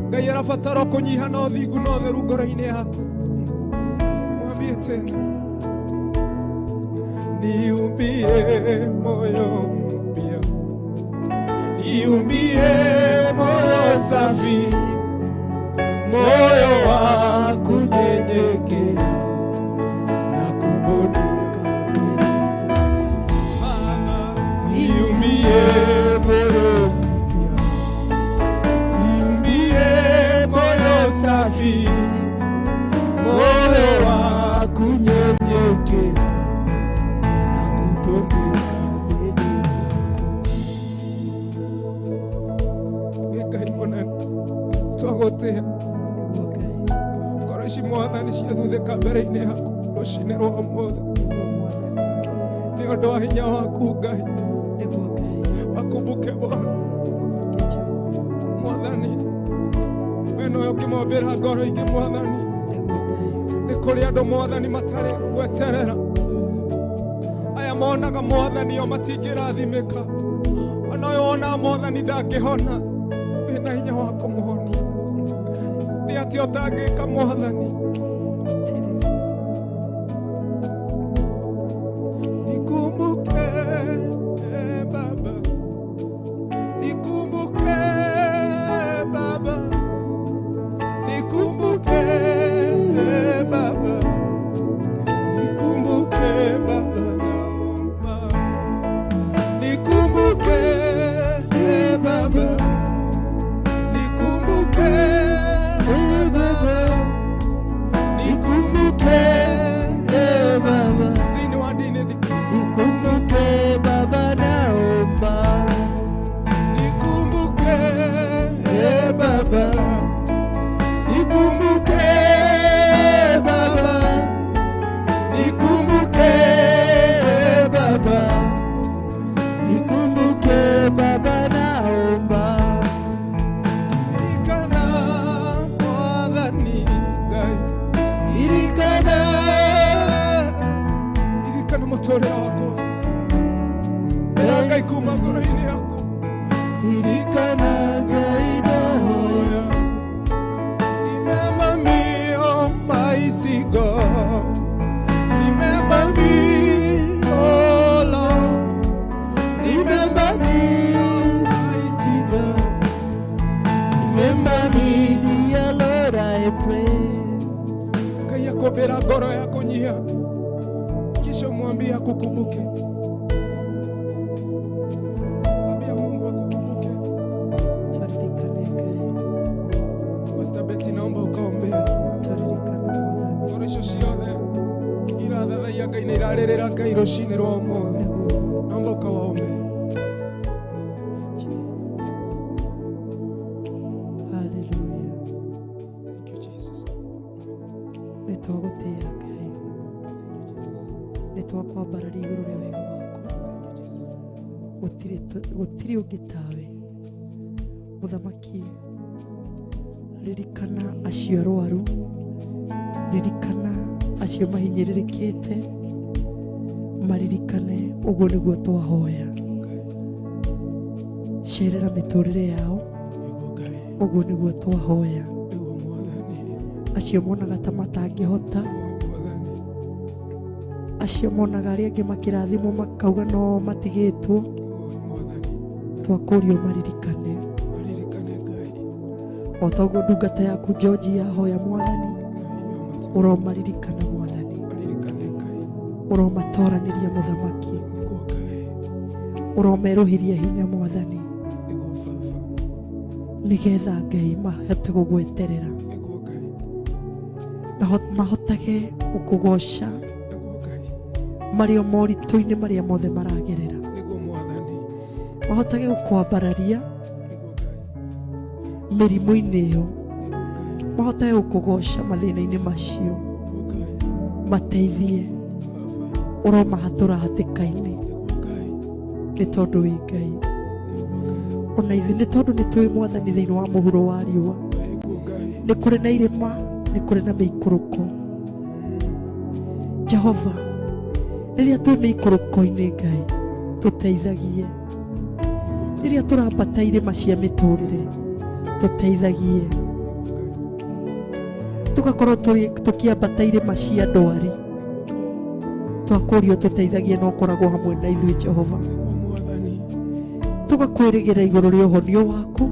Ngai arabatara kũnyiha na ũthingu na ũtheru ngoro-inĩ yaku. Mwambie tena, niumbie moyo mpya, niumbie moyo safi, moyo wa kunyenyekea na kubondeka mbele zako. Baba, niumbie moyo mpya, niumbie moyo safi, moyo wa kunyenyekea na kubondeka mbele zako. Ngai mũnene, twagũtĩĩa ngoro ici Mwathani ciathuthĩka mbere-inĩ yaku rũcinĩ rwa ũmũthĩ nĩ ũndũ wa hinya waku Ngai. Wakumbuke Bwana Mwathani, we nowe ũkĩmombĩra ngoro ingĩ Mwathani. Nĩ kũrĩ andũ Mwathani matarĩ gweterera, aya monaga Mwathani o matingĩrathimĩka, ona ũyũ wonaga Mwathani ndangĩhona, wĩna hinya wa kũmũhonia. Nĩ atĩa ũtangĩka Mwathani? Nikumbuke Baba, nikumbuke Baba, nikumbuke Baba, nikumbuke Baba, naomba nikumbuke Baba, nikumbuke Baba, igore yako Ngai kuma ngoro-ini yako ririkana Ngai ndahoya. Remember me, Almighty God. Remember me, oh Lord. Remember me, Almighty God, remember me, dear Lord, I pray. Ngai akobera ngoro yako nyia, kisha mwambie akukumbuke. Mwambie Mungu akukumbuke. Turirikane Ngai, Pastor Betty, naomba ukaombea turirikane Mwathani. ngoro icio ciothe irathathaia Ngai na irarĩrĩra Ngai rũcinĩ rwa ũmũthĩ. Naomba ukawaombea. Hallelujah. Thank you, Jesus. Nĩtwagũtĩĩa Ngai, nĩtwakwambararia igũrũ rĩa wega waku. Gũtirĩ ũngĩ tawe mũthamaki. Ririkana acio arwaru, ririkana acio mahinyĩrĩrĩkĩte, maririkane. Ũguo nĩguo twahoya. Cerera mĩtũrĩre yao, ũguo nĩguo twahoya. Acio monaga ta matangĩhota, acio monaga arĩa angĩ makĩrathimwo makauga no matigĩtwo, twakũrio maririkane. O toguo ndungata yaku George yahoya Mwathani, ũromaririkana Mwathani, ũromatoranĩria mũthamaki, ũromerũhiria hinya Mwathani, nĩgetha Ngai mahote gũgweterera na mahotage gũkũgoca marĩ o moritũ-inĩ marĩa mothe maragerera, mahotage gũkwambararia mĩrimũ-inĩ ĩyo, mahotage gũkũgoca mathĩna-inĩ macio, mateithie. Ũromahatũra hatĩka-inĩ nĩ tondũ wĩ Ngai, ona ithuĩ nĩ tondũ nĩ tũĩ Mwathani thĩinĩ wa mũhuro wa riũa nĩ kũrĩ na irĩma, nĩ kũrĩ na mĩikũrũko. Jehova, rĩrĩa twĩ mĩikũrũko-inĩ Ngai, tũteithagie. Rĩrĩa tũrambata irĩma cia mĩtũrĩre, tũteithagie. Tũgakorwo tũkĩambata irĩma cia ndwari, twakũrio tũteithagie na ũkoragwo hamwe na ithuĩ Jehova. Tugakwĩrĩgĩra igũrũ rĩa ũhonio waku,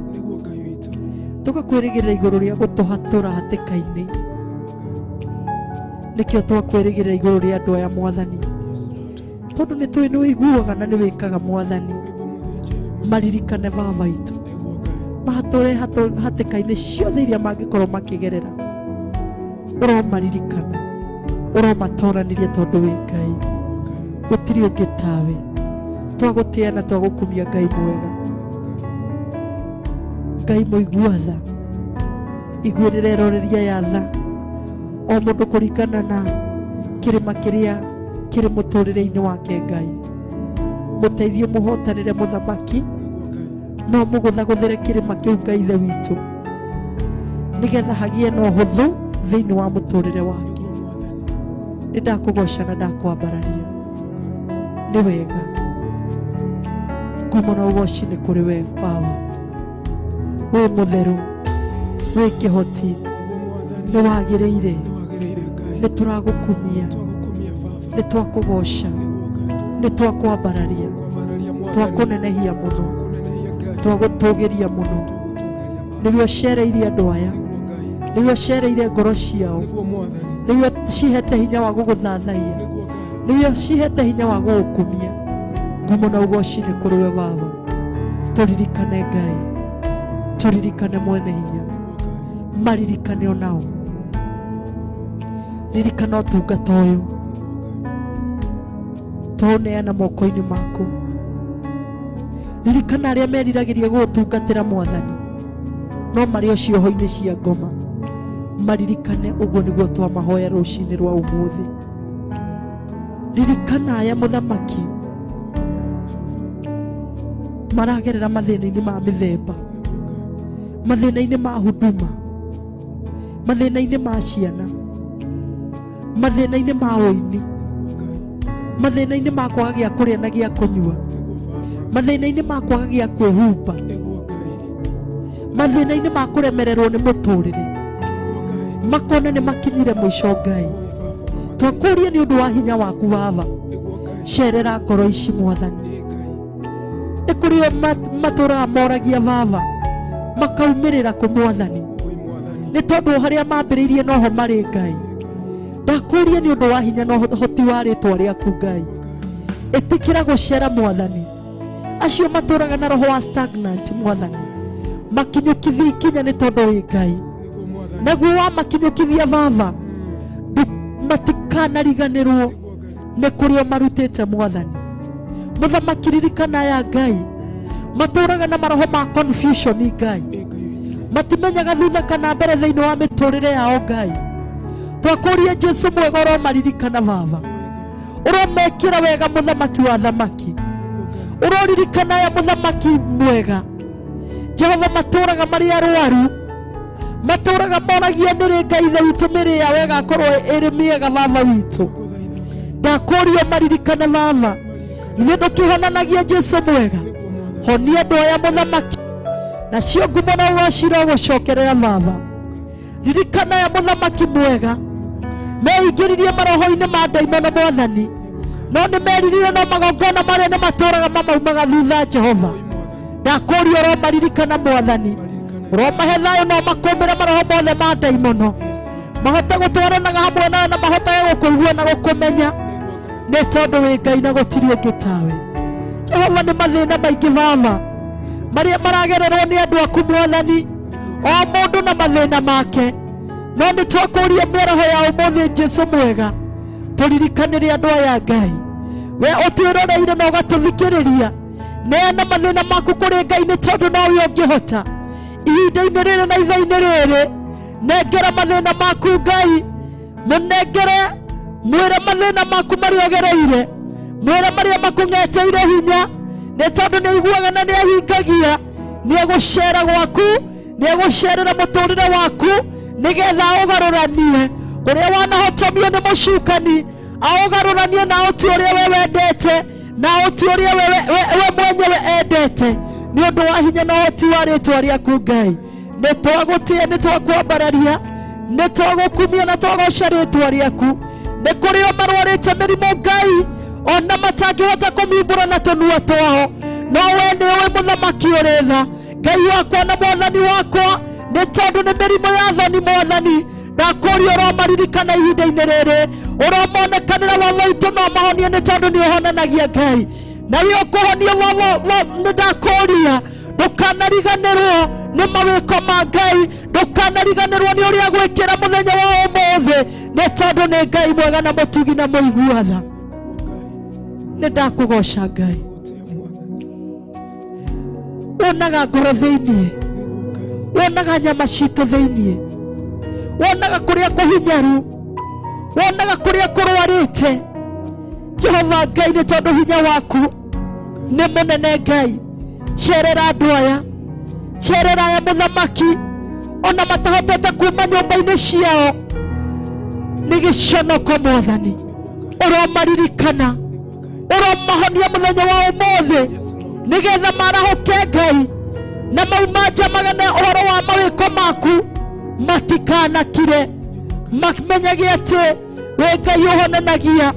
tugakwĩrĩgĩra igũrũ rĩa gũtũhatũra hatĩka-inĩ. Nĩkĩo twakwĩrĩgĩra igũrũ rĩa andũ aya Mwathani, tondũ nĩ tũĩ nĩ wĩiguaga na nĩ wĩkaga Mwathani. Maririkane baba witũ, mahatũre hatĩka-inĩ ciothe iria mangĩkorwo makĩgerera. Ũromaririkana, ũromatoranĩria tondũ wĩ Ngai, gũtirĩ ũngĩ tawe. Twagũtĩĩa na twagũkumia Ngai mwega, Ngai mũigua tha, iguĩrĩra eroreria ya tha o mũndũ kũringana na kĩrĩma kĩrĩa kĩrĩ mũtũrĩre-inĩ wake. Ngai mũteithie mũhotanĩre mũthamaki, no mũgũthagũthĩre kĩrĩma kĩu Ngai ithe witũ, nĩgetha hagĩe na ũhũthũ thĩinĩ wa mũtũrĩre wake. Nĩ ndakũgoca na ndakwambararia, nĩ wega. Ngumo na ũgoci nĩ kũrĩ we Baba, wĩ mũtheru, wĩ kĩhoti, nĩ wagĩrĩire. Nĩ tũragũkumia, nĩ twakũgoca, nĩ twakwambararia, twakũnenehia mũno, twagũtũgĩria mũno. Nĩwe ũcereirie andũ aya, nĩwe ũcereire ngoro ciao, nĩwe cihete hinya wa gũgũthathaiya, nĩwe cihete hinya wa gũgũkumia. Ngumo na ũgoci nĩ kũrĩ we Baba. Tũririkane Ngai, tũririkane mwene hinya, maririkane onao. Ririkana ũtungata ũyũ, tũũneana moko-inĩ maku. Ririkana arĩa meriragĩria gũgũtungatĩra Mwathani, no marĩ o cioho-inĩ cia ngoma. Maririkane, ũguo nĩguo twamahoya rũcinĩ rwa ũmũthĩ. Ririkana aya mũthamaki maragerera mathĩna-inĩ ma mĩthemba, mathĩna-inĩ ma huduma, mathĩna-inĩ ma ciana, mathĩna-inĩ ma ũini, mathĩna-inĩ makwa gĩa kũrĩa na gĩa kũnyua, mathĩna-inĩ makwa gĩa kwĩhumba, mathĩna-inĩ ma kũremererwo nĩ mũtũrĩre, makona nĩ makinyire mũico. Ngai, twakũria nĩ ũndũ wa hinya waku Baba, cerera ngoro ici Mwathani. Nĩ kũrĩ o matũũraga moragia Baba, makaumĩrĩra kũ Mwathani, nĩ tondũ harĩa mambĩrĩirie noho marĩ. Ngai, ndakũria nĩ ũndũ wa hinya na ũhoti wa rĩĩtwa rĩaku Ngai, ĩtĩkĩra gũcera Mwathani acio matũũraga na roho wa stagnant Mwathani, makinyũkithie ikinya nĩ tondũ wĩ Ngai, naguo wa makinyũkithia Baba matikanariganĩrwo nĩ kũrĩa marutĩte Mwathani. Mũthamaki ririkana aya Ngai matũũraga na maroho ma confusion Ngai, matimenyaga thutha kana mbere thĩinĩ wa mĩtũrĩre yao Ngai. Twakũria Jesu mwega ũromaririkana Baba, ũromekĩra wega mũthamaki wa thamaki, ũroririkana aya mũthamaki mwega Jehova matũũraga marĩ arwaru, matũũraga moragia nĩrĩ Ngai ithe witũ mĩrĩ yao ĩgakorwo ĩrĩ mĩega Baba witũ. Ndakũria maririkane Baba, ithe ndũkĩhonanagia Jesu mwega, honia andũ aya mũthamaki nacio ngumo na ũgacira gũcokerera Baba. Ririkana aya mũthamaki mwega meingĩririe maroho-inĩ ma ndaimono Mwathani, no nĩ meririre no magongona marĩa nĩ matũũraga mamaumaga thutha Jehova. Ndakũria ũromaririkana Mwathani, ũromahe thayũ no makũmĩre maroho mothe ma ndaimono, mahote gũtwaranaga hamwe nawe na mahotage gũkũigua na gũkũmenya, nĩ tondũ wĩ Ngai na gũtirĩ ũngĩ tawe. Jehova, nĩ mathĩna maingĩ Baba marĩa maragererwo nĩ andũ aku Mwathani, o mũndũ na mathĩna make, no nĩ twakũria mĩaraho ya ũmũthĩ Jesu mwega, tũririkanĩre andũ aya Ngai, we ũtwĩroreire na ũgatũthikĩrĩria. Neana mathĩna maku kũrĩ Ngai nĩ tondũ nowe ũngĩhota ihinda-inĩ rĩrĩ na ithaa-inĩ rĩrĩ. Nengera mathĩna maku Ngai, mũnengere, mwĩre mathĩna maku marĩa ũgereire, mwĩre marĩa makũng'eteire hinya, nĩ tondũ nĩ aiguaga na nĩ ahingagia. Nĩ egũcera gwaku, nĩ egũcerera mũtũrĩre waku, nĩgetha ũgarũranie ũrĩa wanahotomio nĩ mũcukani, aũgarũranie na ũti ũrĩa we wendete, na ũti ũrĩa we mwenyewe endete, nĩ ũndũ wa hinya na ũhoti wa rĩĩtwa rĩaku Ngai. Nĩ twagũtĩa, nĩ twakwambararia, nĩ twagũkumia na twagoca rĩĩtwa rĩaku. Nĩ kũrĩ o marwarĩte mĩrimũ Ngai, ona matangĩhota kũmimbũra na tũnua twao, no we nĩ ũĩ mũthamaki ũrĩ tha, Ngai wakwa na Mwathani wakwa, nĩ tondũ nĩ mĩrimũ ya thoni Mwathani. Ndakũria ũromaririkana ihinda-inĩ rĩrĩ, ũromonekanĩra Baba witũ no mahonie, nĩ tondũ nĩ ũhonanagia Ngai, na wĩ ũkũhonia Baba. Ndakũria ndũkanariganĩrwo nĩ mawĩko ma Ngai, ndũkanariganĩrwo nĩ ũrĩa gwĩkĩra mũthenya wa ũmũthĩ, nĩ tondũ nĩ Ngai mwega na mũtugi na mũiguana. Nĩ ndakũgoca Ngai, wonaga ngoro thĩiniĩ, wonaga nyama citũ thĩiniĩ, wonaga kũrĩa kũhinyaru, wonaga kũrĩa kũrwarĩte Jehova Ngai, nĩ tondũ hinya waku nĩ mũnene Ngai. Cerera andũ aya, cerera aya mũthamaki, ona matahotete kuma nyũmba-inĩ ciao, nĩ gĩconoko Mwathani, ũromaririkana, ũromahonia mũthenya wa ũmũthĩ, nĩgetha marahũke Ngai na mauma nja magane ũhoro wa mawĩko maku, matikanakire, mamenyage atĩ we Ngai ũhonanagia,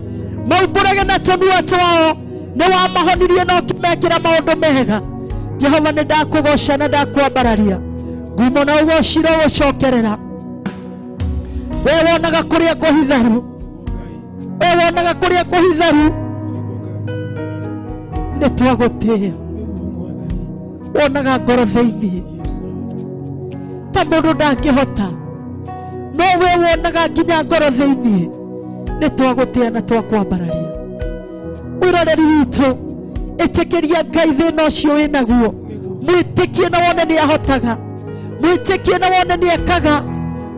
maumbũrage na tũnua twao, nĩ wamahonirie na ũkĩmekĩra maũndũ mega. Jehova, nĩ ndakũgoca na ndakwambararia, ngumo na ũgocira ũgũcokerera. We wonaga kũrĩa kũhitharu, we wonaga kũrĩa kũhitharu, nĩ twagũtĩĩa. Wonaga ngoro thĩiniĩ ta mũndũ ndangĩhota, no we wonaga nginya ngoro thĩiniĩ. Nĩ twagũtĩĩa na twakwambararia. Mwĩroreri witũ, ĩtĩkĩria Ngai thĩna ũcio wĩ naguo, mwĩtĩkie na wone nĩ ahotaga, mwĩtĩkie na wone nĩ ekaga,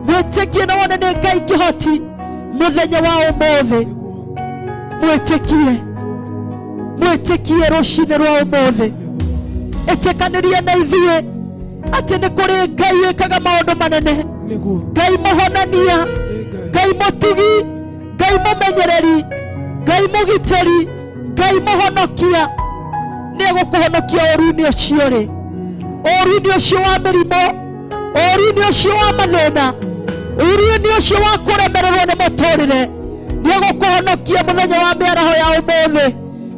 mwĩtĩkie na wone nĩ Ngai kĩhoti mũthenya wa ũmũthĩ. Mwĩtĩkie rũcinĩ rwa ũmũthĩ, ĩtĩkanĩrie na ithuĩ atĩ nĩ kũrĩ Ngai wĩkaga maũndũ manene, Ngai mũhonania, Ngai mũtugi, Ngai mũmenyereri, Ngai mugiteri, Ngai muhonokia ni gukuhonokia ũru-inĩ ũcio rĩ, ũru-inĩ ũcio wa mĩrimũ, ũru-inĩ ũcio wa mathĩna, ũru-inĩ ũcio wa kũremererwo nĩ mũtũrĩre, ni gukuhonokia mũthenya wa mĩaraho ya ũmũthĩ,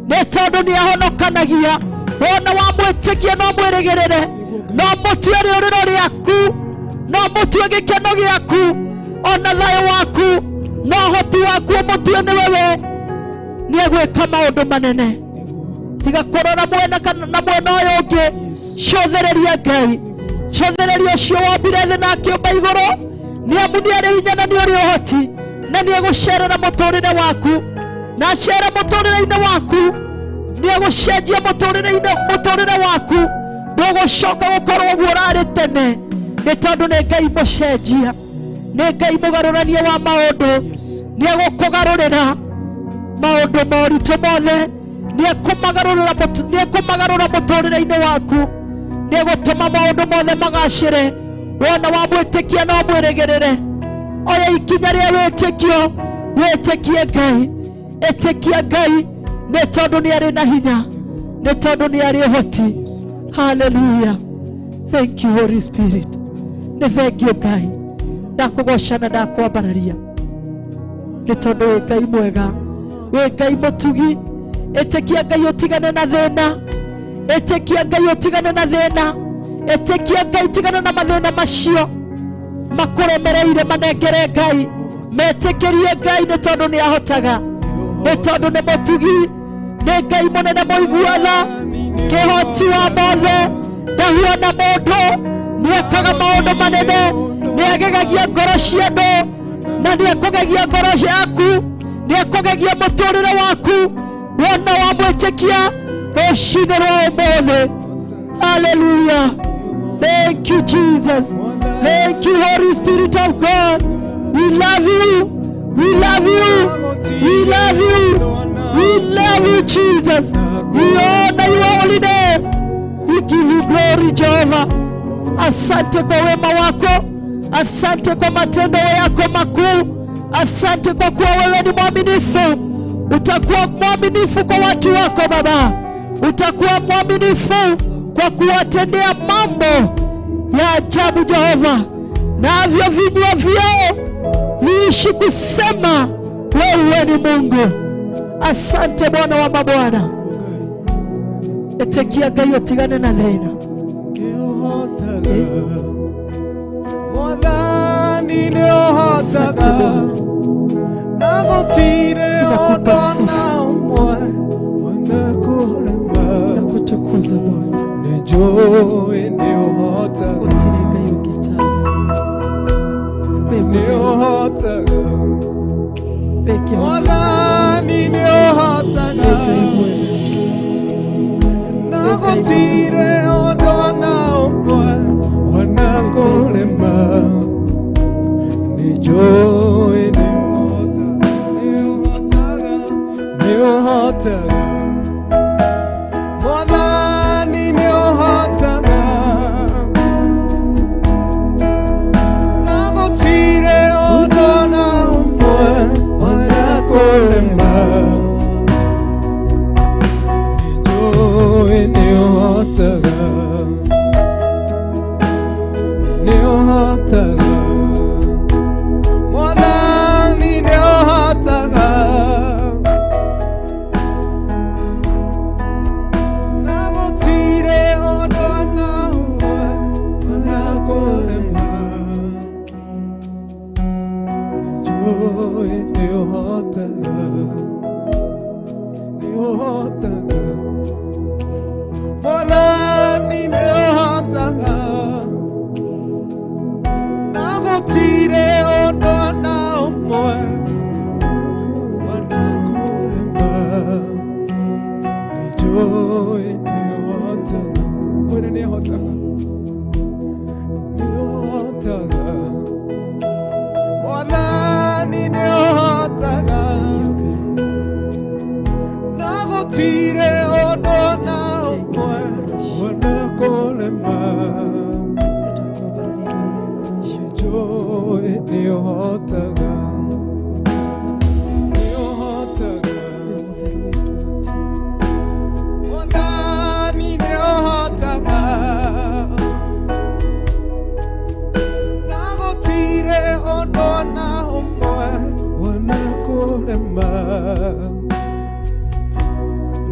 nĩ tondũ nĩ ahonokanagia. Wona wa mwĩtĩkia no mwĩrĩgĩrĩre, no mũtue rĩũrĩro rĩaku, no mũtue gĩkeno gĩaku, ona thayũ waku, no ũhoti waku mũtue nĩ wewe nĩ egwĩka maũndũ manene. Tiga kũrora mwena na mwena ũyũ ũngĩ, cũthĩrĩria Ngai, cũthĩrĩria ũcio wombire thĩ na akĩũmba igũrũ, nĩ amu nĩ arĩ hinya na nĩ ũrĩ ũhoti, na nĩ egũcerera mũtũrĩre waku, na acere mũtũrĩre-inĩ waku, nĩ egũcenjia mũtũrĩre waku, ndũgũcoka gũkorwo ũguo ũrarĩ tene, nĩ tondũ nĩ Ngai mũcenjia, nĩ Ngai mũgarũrania wa maũndũ, nĩ egũkũgarũrĩra maũndũ moritũ mothe, nĩ ekũmagarũra mũtũrĩre-inĩ waku, nĩ egũtũma maũndũ mothe magacĩre. Wona wa mwĩtĩkia no mwĩrĩgĩrĩre, oya ikinya rĩa wĩtĩkio, wĩtĩkie Ngai, ĩtĩkia Ngai, nĩ tondũ nĩ arĩ na hinya, nĩ tondũ nĩ arĩ ũhoti. Hallelujah. Thank you Holy Spirit. Nĩ thengio Ngai, ndakũgoca na ndakwambararia, nĩ tondũ wĩ Ngai mwega, wĩ Ngai mũtugi. Ĩtĩkia Ngai ũtigane na thĩna, ĩtĩkia Ngai ũtigane na thĩna, ĩtĩkia Ngai tigana na mathĩna macio makũremereire, manengere Ngai, metĩkĩrie Ngai nĩ tondũ nĩ ahotaga, nĩ tondũ nĩ mũtugi, nĩ Ngai mũnene mũiguana, kĩhoti wa mothe, ndahuana mũndũ, nĩ ekaga maũndũ manene, nĩ agegagia ngoro cia andũ, na nĩ ekũgegia ngoro ciaku, nĩ ekũgegia mũtũrĩre waku. Wona wa mwĩtĩkia rũcinĩ rwa ũmũthĩ. Hallelujah. Thank you Jesus. Thank you Holy Spirit of God. We love you. We love you. We love you. We love you Jesus. We honor your holy name. We give you glory Jehovah. Asante kwa wema wako, asante kwa matendo yako makuu, asante kwa kuwa wewe ni mwaminifu. Utakuwa mwaminifu kwa watu wako Baba, utakuwa mwaminifu kwa kuwatendea mambo ya ajabu Jehova, navyo vinywa vyao viishi kusema wewe ni Mungu. Asante Bwana wa mabwana. Ĩtĩkia Ngai ũtigane na thĩna, Mwathani nĩ ũhotaga na gũtirĩ ũndũ ona ũmwe wanakũrema. Nakutukuza Bwana, Nĩnjũĩ nĩ ũhotaga, gũtirĩ Ngai ũngĩ tawe, nĩ ũhotaga. wĩ kĩhoti, Mwathani nĩ ũhotaga na gũtirĩ ũndũ ona ũmwe wanakũrema. Nĩnjũĩ nĩ ũhotaga, nĩ ũhotaga. Mwathani nĩ ũhotaga na gũtirĩ ũndũ ona ũmwe wanakũrema. Nĩnjũĩ nĩ ũhotaga, nĩ ũhotaga. Mwathani nĩ ũhotaga na gũtirĩ ũndũ ona ũmwe wanakũrema. Nĩnjũĩ nĩ ũhotaga, nĩ ũhotaga. Mwathani nĩ ũhotaga na gũtirĩ ũndũ ona ũmwe wanakũrema. Nĩnjũĩ nĩ ũhotaga, mwene nĩ ahotaga, nĩ ũhotaga. Mwathani nĩ ũhotaga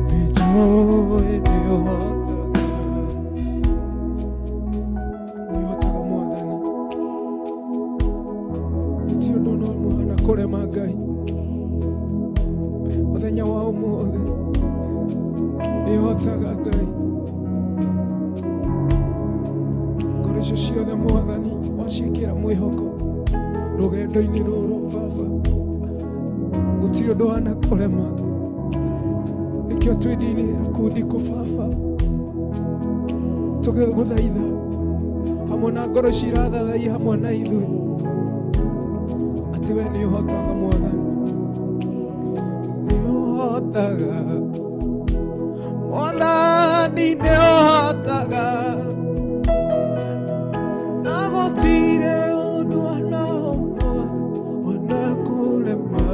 nijue nĩũhotaga Mwathani ti ũndũ no mũhana kũrema Ngai mũthenya wa ũmũthĩ nĩũhotaga Ngai ngoro icio ciothe Mwathani waciĩkĩra mwĩhoko rũgendo-inĩ rũrũ Baba gũtirĩ ũndũ wanakũrema nĩkĩo twĩ ndini yaku ndikũ Baba tũgĩgũthaitha hamwe na ngoro cirathathaiya hamwe na ithuĩ atĩ we nĩũhotaga Mwathani nĩũhotaga Mwathani nĩũhotaga na gũtirĩ ũndũ wanakũrema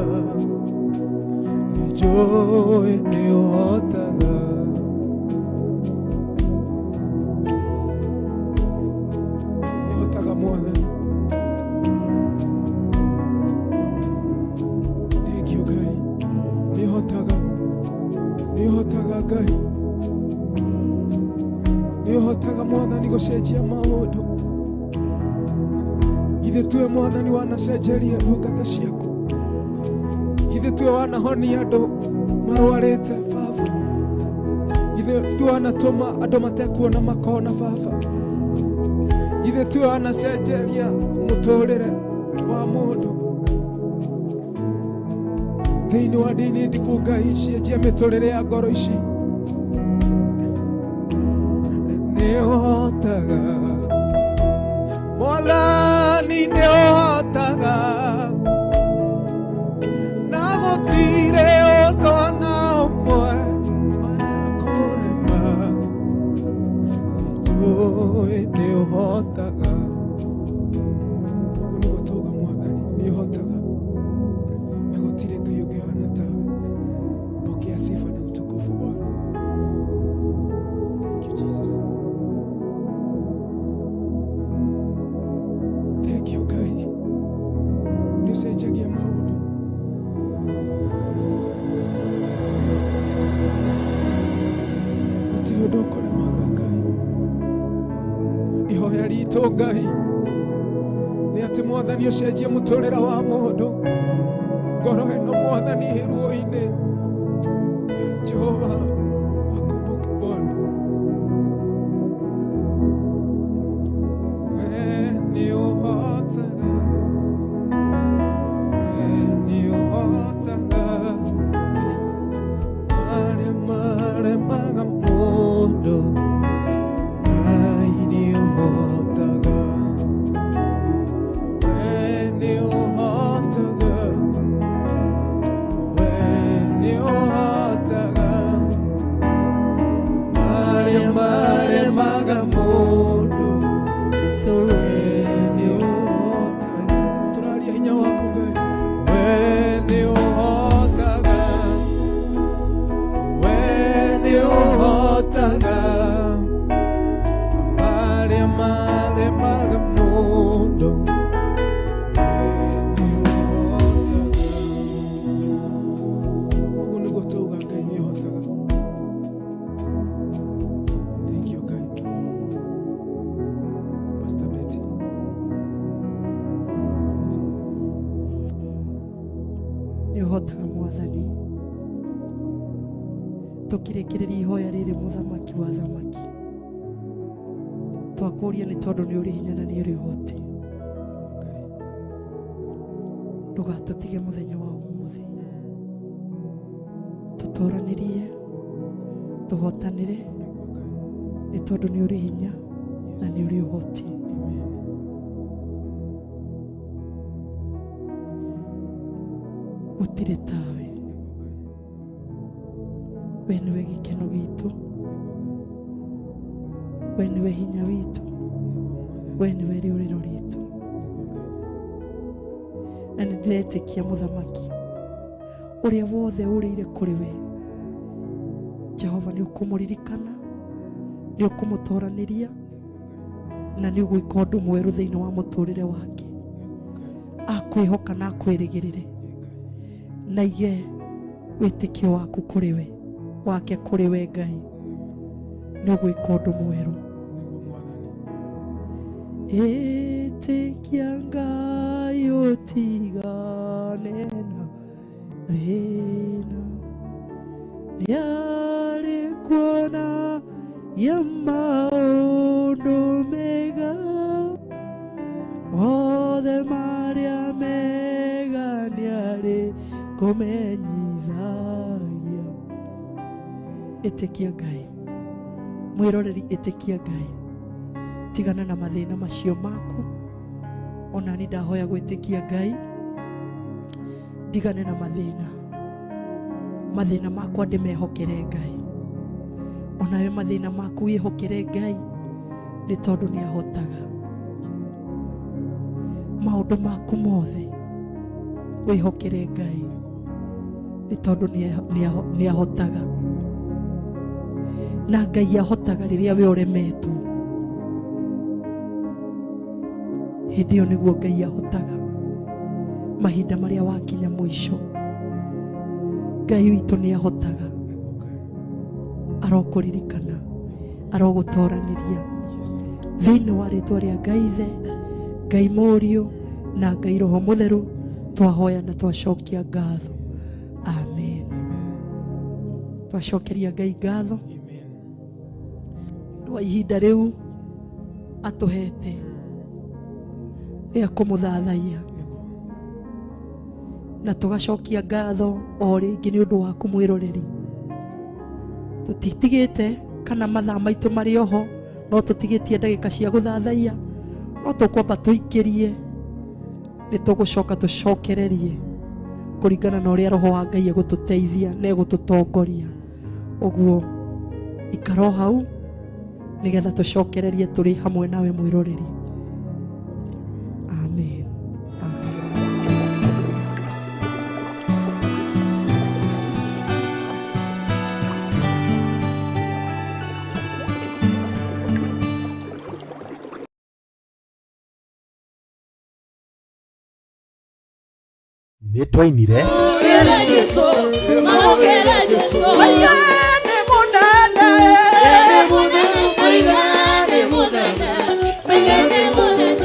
nĩnjũĩ nĩũhotaga Mwathani thank you Ngai nĩũhotaga Ngai nĩũhotaga Mwathani gũcenjia maũndũ ithe tuwe Mwathani wanacenjeria ndungata ciaku ithe tuwe wanahonia andũ marwarĩte Baba ithe tuwe wanatũma andũ matekuona makona Baba ithe tuwe wanacenjeria mũtũrĩre wa mũndũ thĩinĩ wa ndini ndiku Ngai cenjia mĩtũrĩre ya ngoro ici nĩũhotaga Mwathani nĩũhotaga na gũtirĩ ũndũ ona ũmwe wanakũrema nĩnjũĩ nĩũhotaga ũguo nĩgũtũũga Mwathani nĩũhotaga na gũtirĩ Ngai ũngĩ wana tawe pokea sifa na utukufu Bwana thank you Jesus thank you Ngai nĩũcenjagia maũndũ gũtirĩ ũndũ ũkũremaga Ngai ihoya ritũ Ngai nĩ atĩ Mwathani ũcenjie mũtũrĩre wa mũndũ ngoro ĩno Mwathani ruo-inĩ Jehova wakumbuke Bwana we nĩũhotaga arĩa maremaga mũndũ Ngai nĩũhotaga we nĩũhotaga arĩa maremaga mũndũ tũraria hinya waku Ngai we nĩũhotaga arĩa maremaga mũndũ ũguo nĩguo tũuga Ngai nĩũhotaga thank you Ngai Pastor Betty nĩũhotaga Mwathani tũkĩrĩkĩrĩria ihoya rĩrĩ mũthamaki wa thamaki twakũria nĩ tondũ nĩ ũrĩ hinya na nĩ ũrĩ ũhoti ndũgatũtige mũthenya wa ũmũthĩ tũtoranĩrie tũhotanĩre nĩ tondũ nĩ ũrĩ hinya na nĩ ũrĩ ũhoti gũtirĩ tawe we nĩwe gĩkeno gitũ we nĩwe hinya witũ we nĩwe rĩũrĩro ritũ na nĩ ndĩretĩkia mũthamaki ũrĩa wothe ũrĩire kũrĩ we Jehova nĩ ũkũmũririkana nĩ ũkũmũtoranĩria na nĩ ũgwĩka ũndũ mwerũ thĩinĩ wa mũtũrĩre wake akwĩhoka na akwĩrĩgĩrĩre na ige wĩtĩkio waku kũrĩ we wake kũrĩ we Ngai nĩ gwĩka ũndũ mwerũ. Ĩtĩkia Ngai ũtigane na thĩna, nĩarĩ kuona ya maũndũ mega mothe marĩa mega nĩarĩ kũmenyithagia. Ĩtĩkia Ngai, mwĩroreri, ĩtĩkia Ngai, tigana na mathĩna macio maku. Ona ni ndahoya gwĩtĩkia Ngai, ndigane na mathĩna makwa ndĩmehokere Ngai. Onawe mathĩna maku wĩhokere Ngai, nĩ tondũ nĩ ahotaga. Maũndũ maku mothe wĩhokere Ngai, nĩ tondũ nĩ ahotaga. Na Ngai ahotaga rĩrĩa we ũremetwo. Hĩndĩ ĩyo nĩguo Ngai ahotaga. Mahinda marĩa wakinya mũico, Ngai witũ nĩ ahotaga. Arokũririkana, arogũtoranĩria thĩinĩ wa rĩtwa rĩa Ngai Ithe, Ngai Mũriũ na Ngai Roho Mũtheru. Twahoya na twacokia ngatho. Amen. Twacokeria Ngai ngatho rwa ihinda rĩu atũhete rĩa kũmũthathaiya, na tũgacokia ngatho o rĩngĩ nĩ ũndũ waku mwĩroreri. Tũtitigĩte kana mathaa maitũ marĩ oho, no tũtigĩtie ndagĩka cia gũthathaiya, no tũkwamba tũikĩrie, nĩ tũgũcoka tũcokererie kũringana na ũrĩa Roho wa Ngai egũtũteithia na egũtũtongoria. Ũguo ikara hau nĩgetha tũcokererie tũrĩ hamwe nawe mwĩroreri. Amen. Nitwainire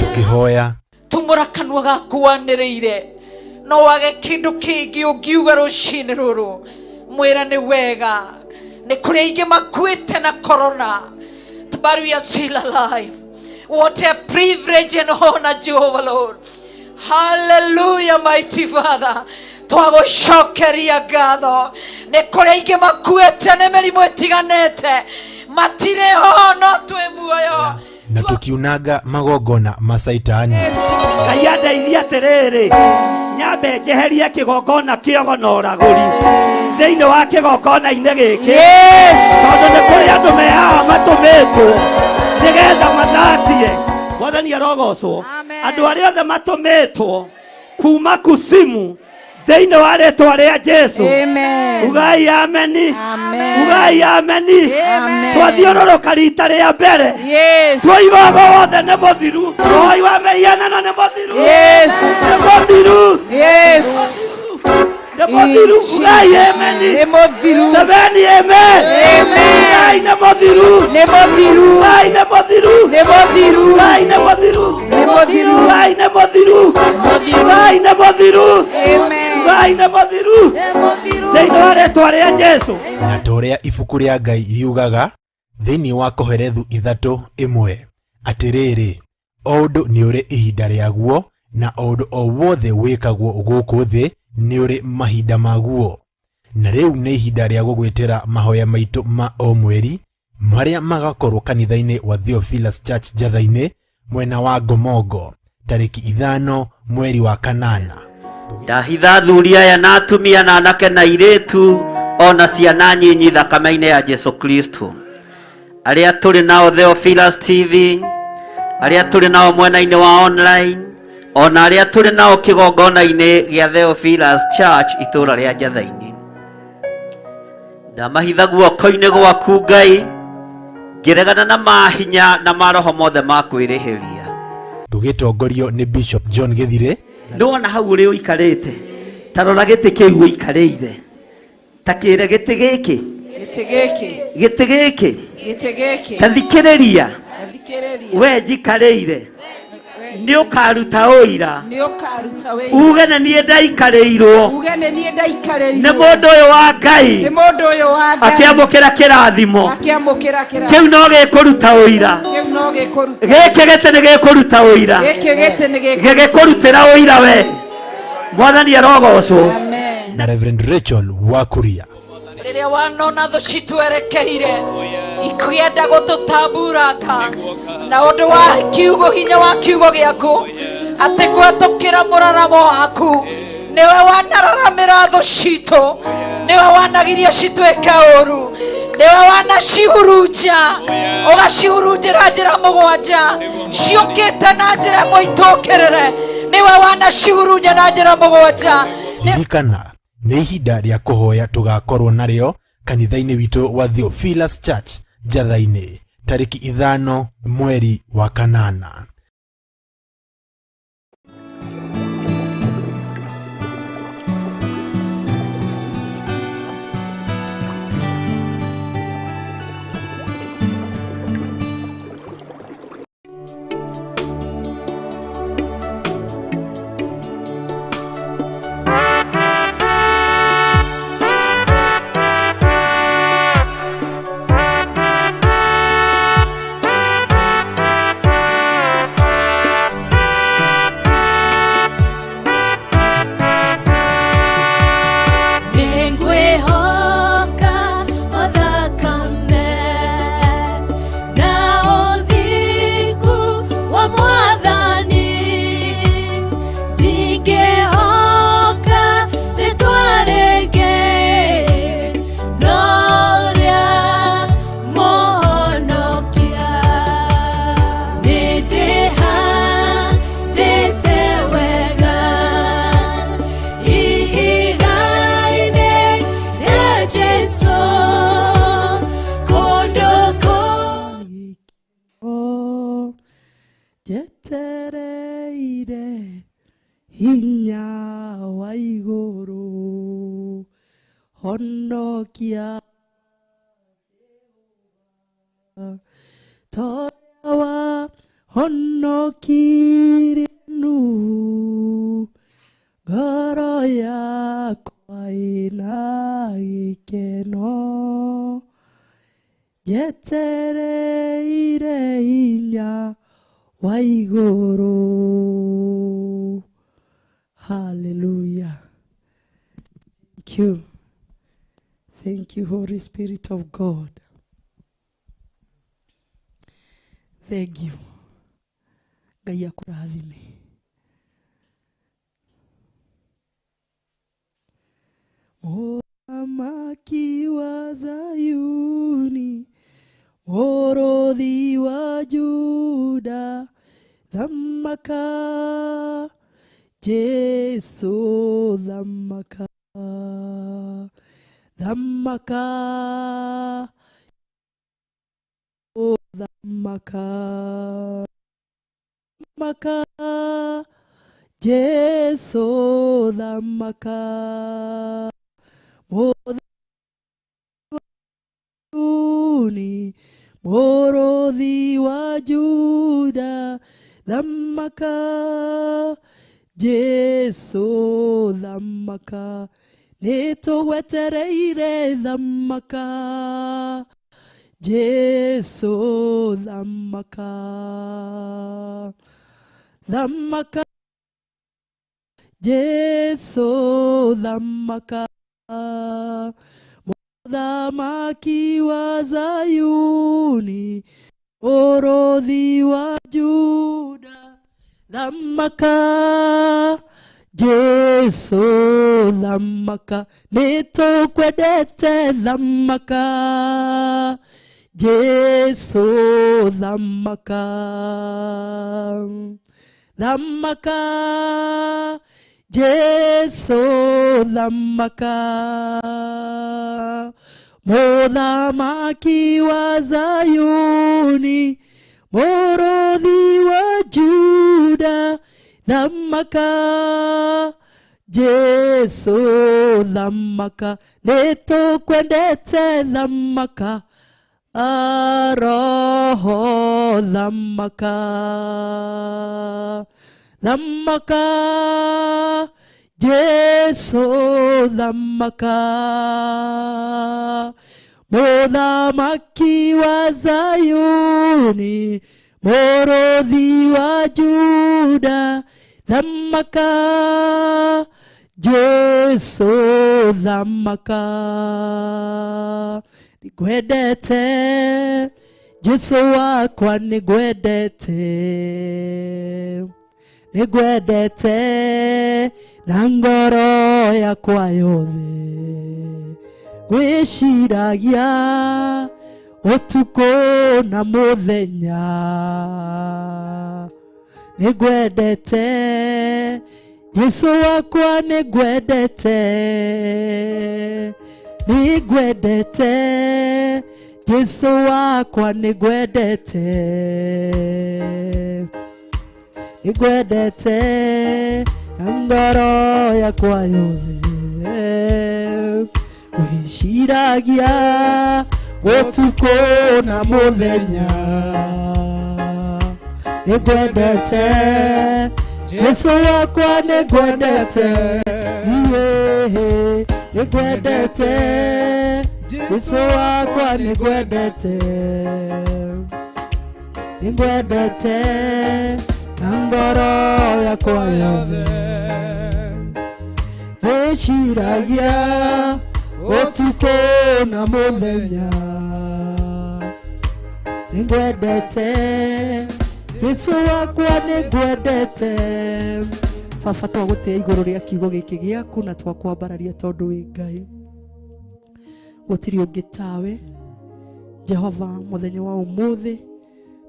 tukihoya tumura kanua gaku wanĩrĩire, no wage kĩndũ kĩngĩ ũngiuga rũcinĩ rũrũ. Mwĩra nĩ wega, nĩ kũrĩ aingĩ makuĩte na corona, but we are still alive. What a privilege and honor, Jehovah Lord. Hallelujah, mighty Father. Twagocokeria ngatho, nĩ kũrĩ aingĩ makuĩte nĩ mĩrimũ ĩtiganĩte, matirĩ ho no twĩ muoyo. Na tukiunanga magongona macaitani. Ngai andeithia atĩrĩrĩ, nyambe njeherie kĩgongona kĩogo na ũragũri thĩinĩ wa kĩgongona-inĩ gĩkĩ, tondũ nĩ kũrĩ andũ mehaha matũmĩtwo nĩgetha mathatie. Mwathani arogocwo. Andũ arĩa othe matũmĩtwo kuma kusimu thĩinĩ wa rĩtwa rĩa Jesu. Ugai ameni. Ugai ameni. Twathiũrũrũka rita rĩa mbere, twoigaga wothe nĩ mũthiru. Roho wa mĩhianano nĩ mũthiru. Nĩ mũthiru. Nĩ mũthiru. Ugai ameni. Sebeni amen. Ugai nĩ mũthiru. Ugai nĩ mũthiru. Ugai nĩ mũthiru. Ugai nĩ mũthiru. Ugai nĩ mũthiru. Ngai nĩ mũthiru thĩinĩ wa rĩtwa rĩa Jesu. Na torĩa ibuku rĩa Ngai riugaga thĩinĩ wa Koherethu 3:1 atĩrĩrĩ, o ũndũ nĩ ũrĩ ihinda rĩaguo, na o ũndũ o wothe wĩkagwo gũkũ thĩ nĩ ũrĩ mahinda maguo. Na rĩu nĩ ihinda rĩa gũgwĩtĩra mahoya maitũ ma o mweri marĩa magakorwo kanitha-inĩ wa Theophilus Church Njatha-inĩ mwena wa Ngomongo tarĩki 5 mweri wa kanana. Ndahitha athuri aya na atumia na anake na airĩtu ona ciana nyinyi thakame-inĩ ya Jesu Kristo. Arĩa tũrĩ nao Theophilus TV, arĩa tũrĩ nao mwena-inĩ wa online, ona arĩa tũrĩ nao kĩgongona-inĩ gĩa Theophilus Church itũũra rĩa Njatha-inĩ. Ndamahitha guoko-inĩ gwaku Ngai, ngĩregana na mahinya na maroho mothe ma kwĩrĩhĩria. Tũgĩtongorio nĩ Bishop John Gĩthire. Ndona hau ũrĩ ũikarĩte, ta rora gĩtĩ kĩu ũikarĩire, takire gĩtĩ gĩkĩ Gĩtĩ gĩkĩ tathikĩrĩria we njikarĩire nĩ ũkaruta ũira uge na niĩ ndaikarĩirwo nĩ mũndũ ũyũ wa Ngai akĩamũkĩra kĩrathimo kĩu no gĩkũruta ũira gĩkĩ gĩtĩ nĩ gĩkũruta ũira gĩgĩkũrutĩra ũira we Mwathani arogocwo. na Reverend Rachel Wakuria. Rĩrĩa wanona thũ citwerekeire ikĩenda gũtũtamburanga na ũndũ wa kiugo hinya wa kiugo gĩaku atĩ gwatũkĩra mũraramo waku nĩwe wanararamĩra thũ citũ nĩwe wanagiria citwĩke ũru nĩwe wanacihurunja ũgacihurunjĩra njĩra mũgwanja ciũkĩte na njĩra ĩmwe itũkĩrĩre nĩwe wanacihurunja na njĩra mũgwanja. Ririkana nĩ ihinda rĩa kũhoya tũgakorwo narĩo kanitha-inĩ witũ wa Theophilus Church Njatha-inĩ tarĩki 5 mweri wa kanana. Jetereire hinya wa igũrũ honokia toya wa honokire nu ngoro yakwa ĩna gĩkeno jetereire hinya wa igũrũ. Hallelujah. Thank you. Thank you, Holy Spirit of God. Thank you. Ngai akũrathime. Mũthamaki wa Zayuni, mũrũthi wa Juda, thamaka Jesu, thamaka thamaka oh thamaka thamaka Jesu, thamaka mũrũthi wa Juda, thamaka Jesu, thamaka nĩtũgwetereire thamaka Jesu, thamaka thamaka Jesu, thamaka mũthamaki wa Zayuni, mũrũthi wa Juda, thamaka Jesu, thamaka nĩtũkwendete thamaka Jesu, thamaka thamaka Jesu, thamaka mũthamaki wa Zayuni, mũrũthi wa Juda, thamaka Jesu thamaka, nitukwendete thamaka, Roho thamaka, thamaka, Jesu thamaka, Muthamaki wa Zayuni, Murothi wa Juda, thamaka, Jesu thamaka. Nigwendete Jesu wakwa, nigwendete, nigwendete na ngoro yakwa yothe, gwiciragia utuko na muthenya, nigwendete Jesu wakwa, nigwendete, nigwendete Jesu wakwa, nigwendete, nigwendete na ngoro yakwa yothe, gwiciragia utuko na muthenya, nigwendete Jesu wakwa, nigwendete, nigwendete Jesu wakwa, nigwendete, nigwendete na ngoro yakwa yothe, gwiciragia utuko na muthenya, nigwendete Jesu wakwa, nigwendete. Baba, twagutia iguru ria kiugo giki giaku na twakwambararia tondu wi Ngai, gutiri ungi tawe. Jehova, muthenya wa umuthi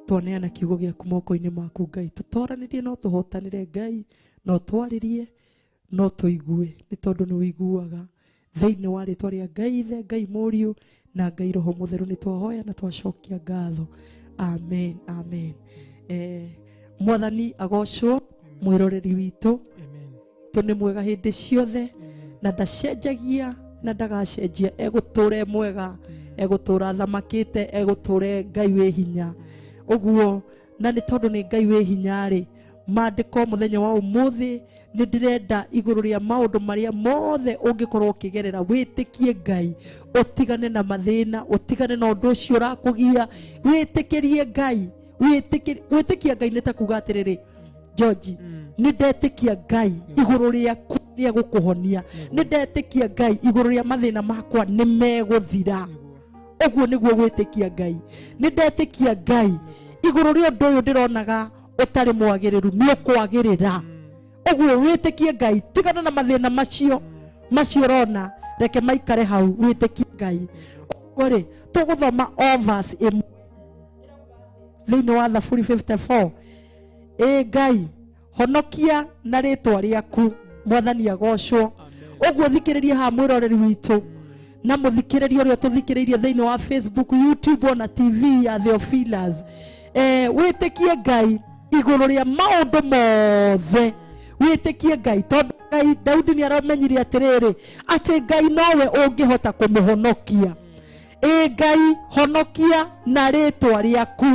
twaneana kiugo giaku moko-ini maku Ngai, tutoranirie no tuhotanire Ngai, no twaririe no tuigue, ni tondu ni wiguaga thiini wa ritwa ria Ngai Ithe, Ngai Muriu na Ngai Roho Mutheru. Ni twahoya na twacokia ngatho. Amen, amen. Mwathani agocwo, mwiroreri witu, tuni mwega hindi ciothe, na ndacenjagia na ndagacenjia, eguture mwega, egutura thamakite, eguture Ngai wi hinya. Uguo na ni tondu ni Ngai wi hinya ri, mandiko muthenya wa umuthi ni ndirenda iguru ria maundu maria mothe ungikorwo ukigerera, witikie Ngai, utigane na mathina, utigane na undu ucio urakugia, witikirie Ngai. Witikia Ngai nita kuga atiriri, George, ni ndetikia Ngai iguru riaku ni egukuhonia, ni ndetikia Ngai iguru ria mathina makwa ni meguthira. Uguo niguo gwitikia Ngai. Ni ndetikia Ngai iguru ria undu uyu ndironaga utari mwagiriru ni ukwagirira. Uguo witikie Ngai, tigana na mathina macio rona, reke maikare hau, witikie Ngai. Ori tuguthoma o verse imwe thiini wa Thaburi 54. Ngai, honokia na ritwa riaku, Mwathani agocwo. Uguo thikiriria ha mwiroreri witu, na muthikiriria uria tuthikiririe thiini wa Facebook, YouTube na TV ya Theophilas. Witikie Ngai iguru ria maundu mothe, witikie Ngai tondu Ngai, Daudi ni aramenyire atiriri ati Ngai nowe ungihota kumuhonokia. Ngai, honokia na ritwa riaku.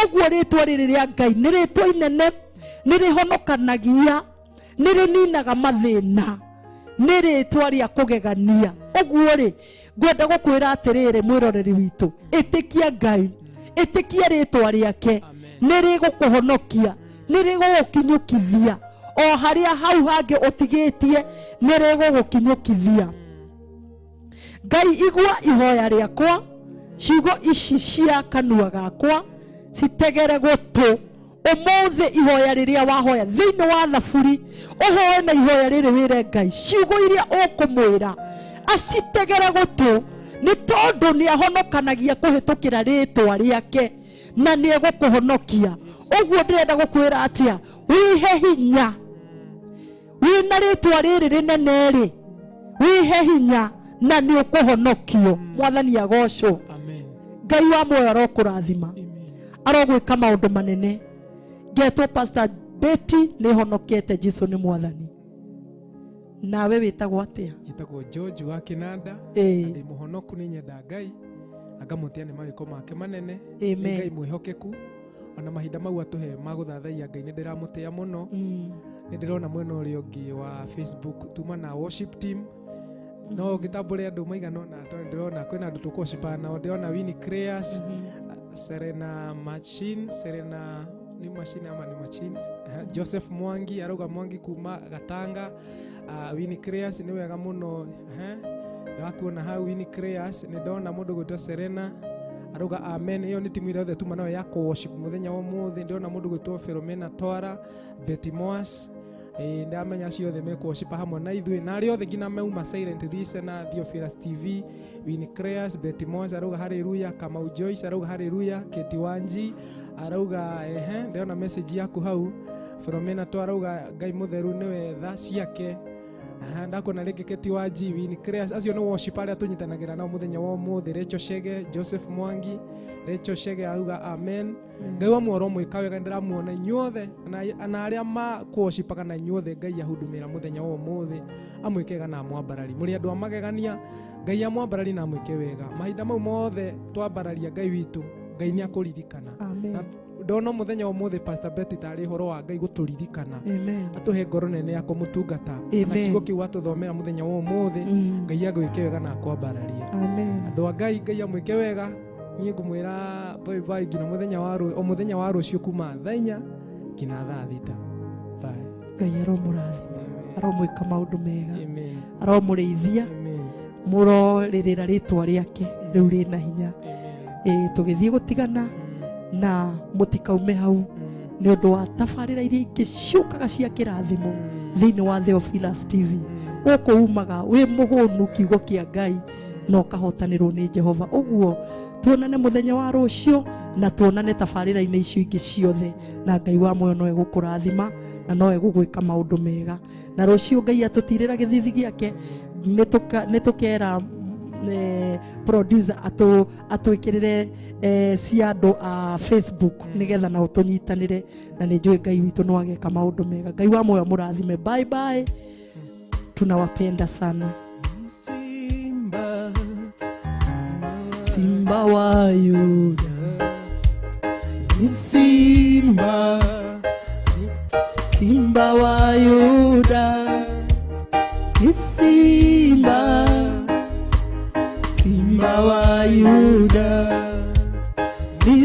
Uguo ritwa riri ria Ngai ni ritwa inene, ni rihonokanagia, ni rininaga mathina, ni ritwa ria kugegania. Uguo ri ngwenda gukwira atiriri mwiroreri witu, itikia Ngai, itikia ritwa riake, ni rigukuhonokia, ni rigugukinyukithia o haria hau hangi utigitie, ni rigugukinyukithia. Ngai, igua ihoya riakwa, ciugo ici cia kanua gakwa citegere gutu. Umuthi ihoya riria wahoya thiini wa Thaburi, uhoe na ihoya riri wire Ngai, ciugo iria ukumwira acitegere gutu, ni tondu ni ahonokanagia kuhitukira ritwa riake na ni egukuhonokia. Uguo ndirenda gukwira atia, wihe hinya, wina ritwa riri rinene ri, wihe hinya na ni ukuhonokio. Mwathani agocwo. Ngai wa moyo arokurathima, arogwika maundu manene. Ngetwo Pastor Betty ni honokete, Jesu ni Mwathani. nawe wĩtagwo atĩa? Njĩtagwo George wa Kinanda. Ĩĩ. Ndĩ mũhonoku nĩ nyenda Ngai. Angamũtia nĩ mawĩko make manene. Amen. Nĩ Ngai mwĩhokeku. Ona mahinda mau atũhe magũthathaia Ngai nĩ ndĩramũtĩa mũno. Nĩ ndĩrona mwena ũrĩa ũngĩ wa Facebook tuma na worship team. No gĩtambũre andũ maigana ũna tondũ ndĩrona kwĩna andũ tũkũcipana nao. Ndĩrona Winnie Creas, Serena Machine, Serena ni machine ama ni machine, Joseph Mwangi arauga Mwangi kuma Gatanga, Winnie Creas ni wega muno, ndakuona hau Winnie Creas ni ndona mũndũ gwĩtwo Serena arauga amen. Iyo ni timu ĩrĩa othe tuma nayo ya worship muthenya wa mũthĩ. Ndĩrona mũndũ gwĩtwo Philomena Twara, Betty Moas, ndamenya ciothe mekwoshipa hamwe na ithuĩ na arĩa othe ngina meuma Silent Listener, Theophilus TV, Winnie Creas, Betty Moss arauga haleluya, Kamau Joyce arauga haleluya, Keti Wanji arauga ndĩrona message yaku hau. Philomena Twara arauga Ngai mũtheru nĩwe tha ciake. Ndakona rĩngĩ Keti Wanji, Winnie Creas, acio nĩ worship arĩa tũnyitanagĩra nao mũthenya wa ũmũthĩ. Rachel Shege, Joseph Mwangi, Rachel Shege arauga amen. Ngai wa mworo mwĩka wega ndĩramuona inyuothe na arĩa makwoshipaga na inyuothe Ngai ahudumĩra mũthenya wa ũmũthĩ amwĩkega na mwambarari. Mũrĩ andũ a magegania, Ngai amwambarari na amwĩke wega. Mahinda mau mothe twambararia Ngai witũ, Ngai nĩ akũririkana. Amen. Ndona mũthenya wa ũmũthĩ Pastor Betty tarĩ horo wa Ngai gũtũririkana. Amen. Atũhe ngoro nene ya kũmũtungata. Na kiugo kĩu atũthomera mũthenya wa ũmũthĩ, Ngai agwĩke wega na akwambararie. Amen. Andũ a Ngai, Ngai amwĩke wega. Niĩ ngũmwĩra bye bye ngina mũthenya wa rũciũ kuma thaa 4 ngina thaa 6. Bye. Ngai aromũrathima, aromwĩka maũndũ mega. Amen. Aromũrĩithia. Amen. Mũrorĩrĩra rĩtwa rĩake rĩu rĩna hinya. Tũgĩthiĩ gũtigana na mũtikaume hau nĩ ũndũ wa tabarĩra iria ingĩ ciũkaga cia kĩrathimo thĩinĩ wa Theophilus TV. Gũkũ umaga wĩ mũhũnu kiugo kĩa Ngai na ũkahotanĩrwo nĩ Jehova. Ũguo tuonane mũthenya wa rũciũ na tuonane tabarĩra-inĩ icio ingĩ ciothe, na Ngai wa muoyo no egũkũrathima na no egũgwĩka maũndũ mega. Na rũciũ Ngai atũtirĩra gĩthithi gĩake, nĩ tũkera producer atwĩkĩrĩre cia andũ a Facebook nĩgetha na ũtũnyitanĩre, na nĩ njũĩ Ngai witũ no ageka maũndũ mega. Ngai wa muoyo mũrathime. Bye bye, tunawapenda sana. Simba wa Yuda, Simba, Simba wa Yuda, Simba, Simba wa Yuda,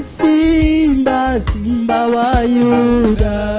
Simba, Simba wa Yuda.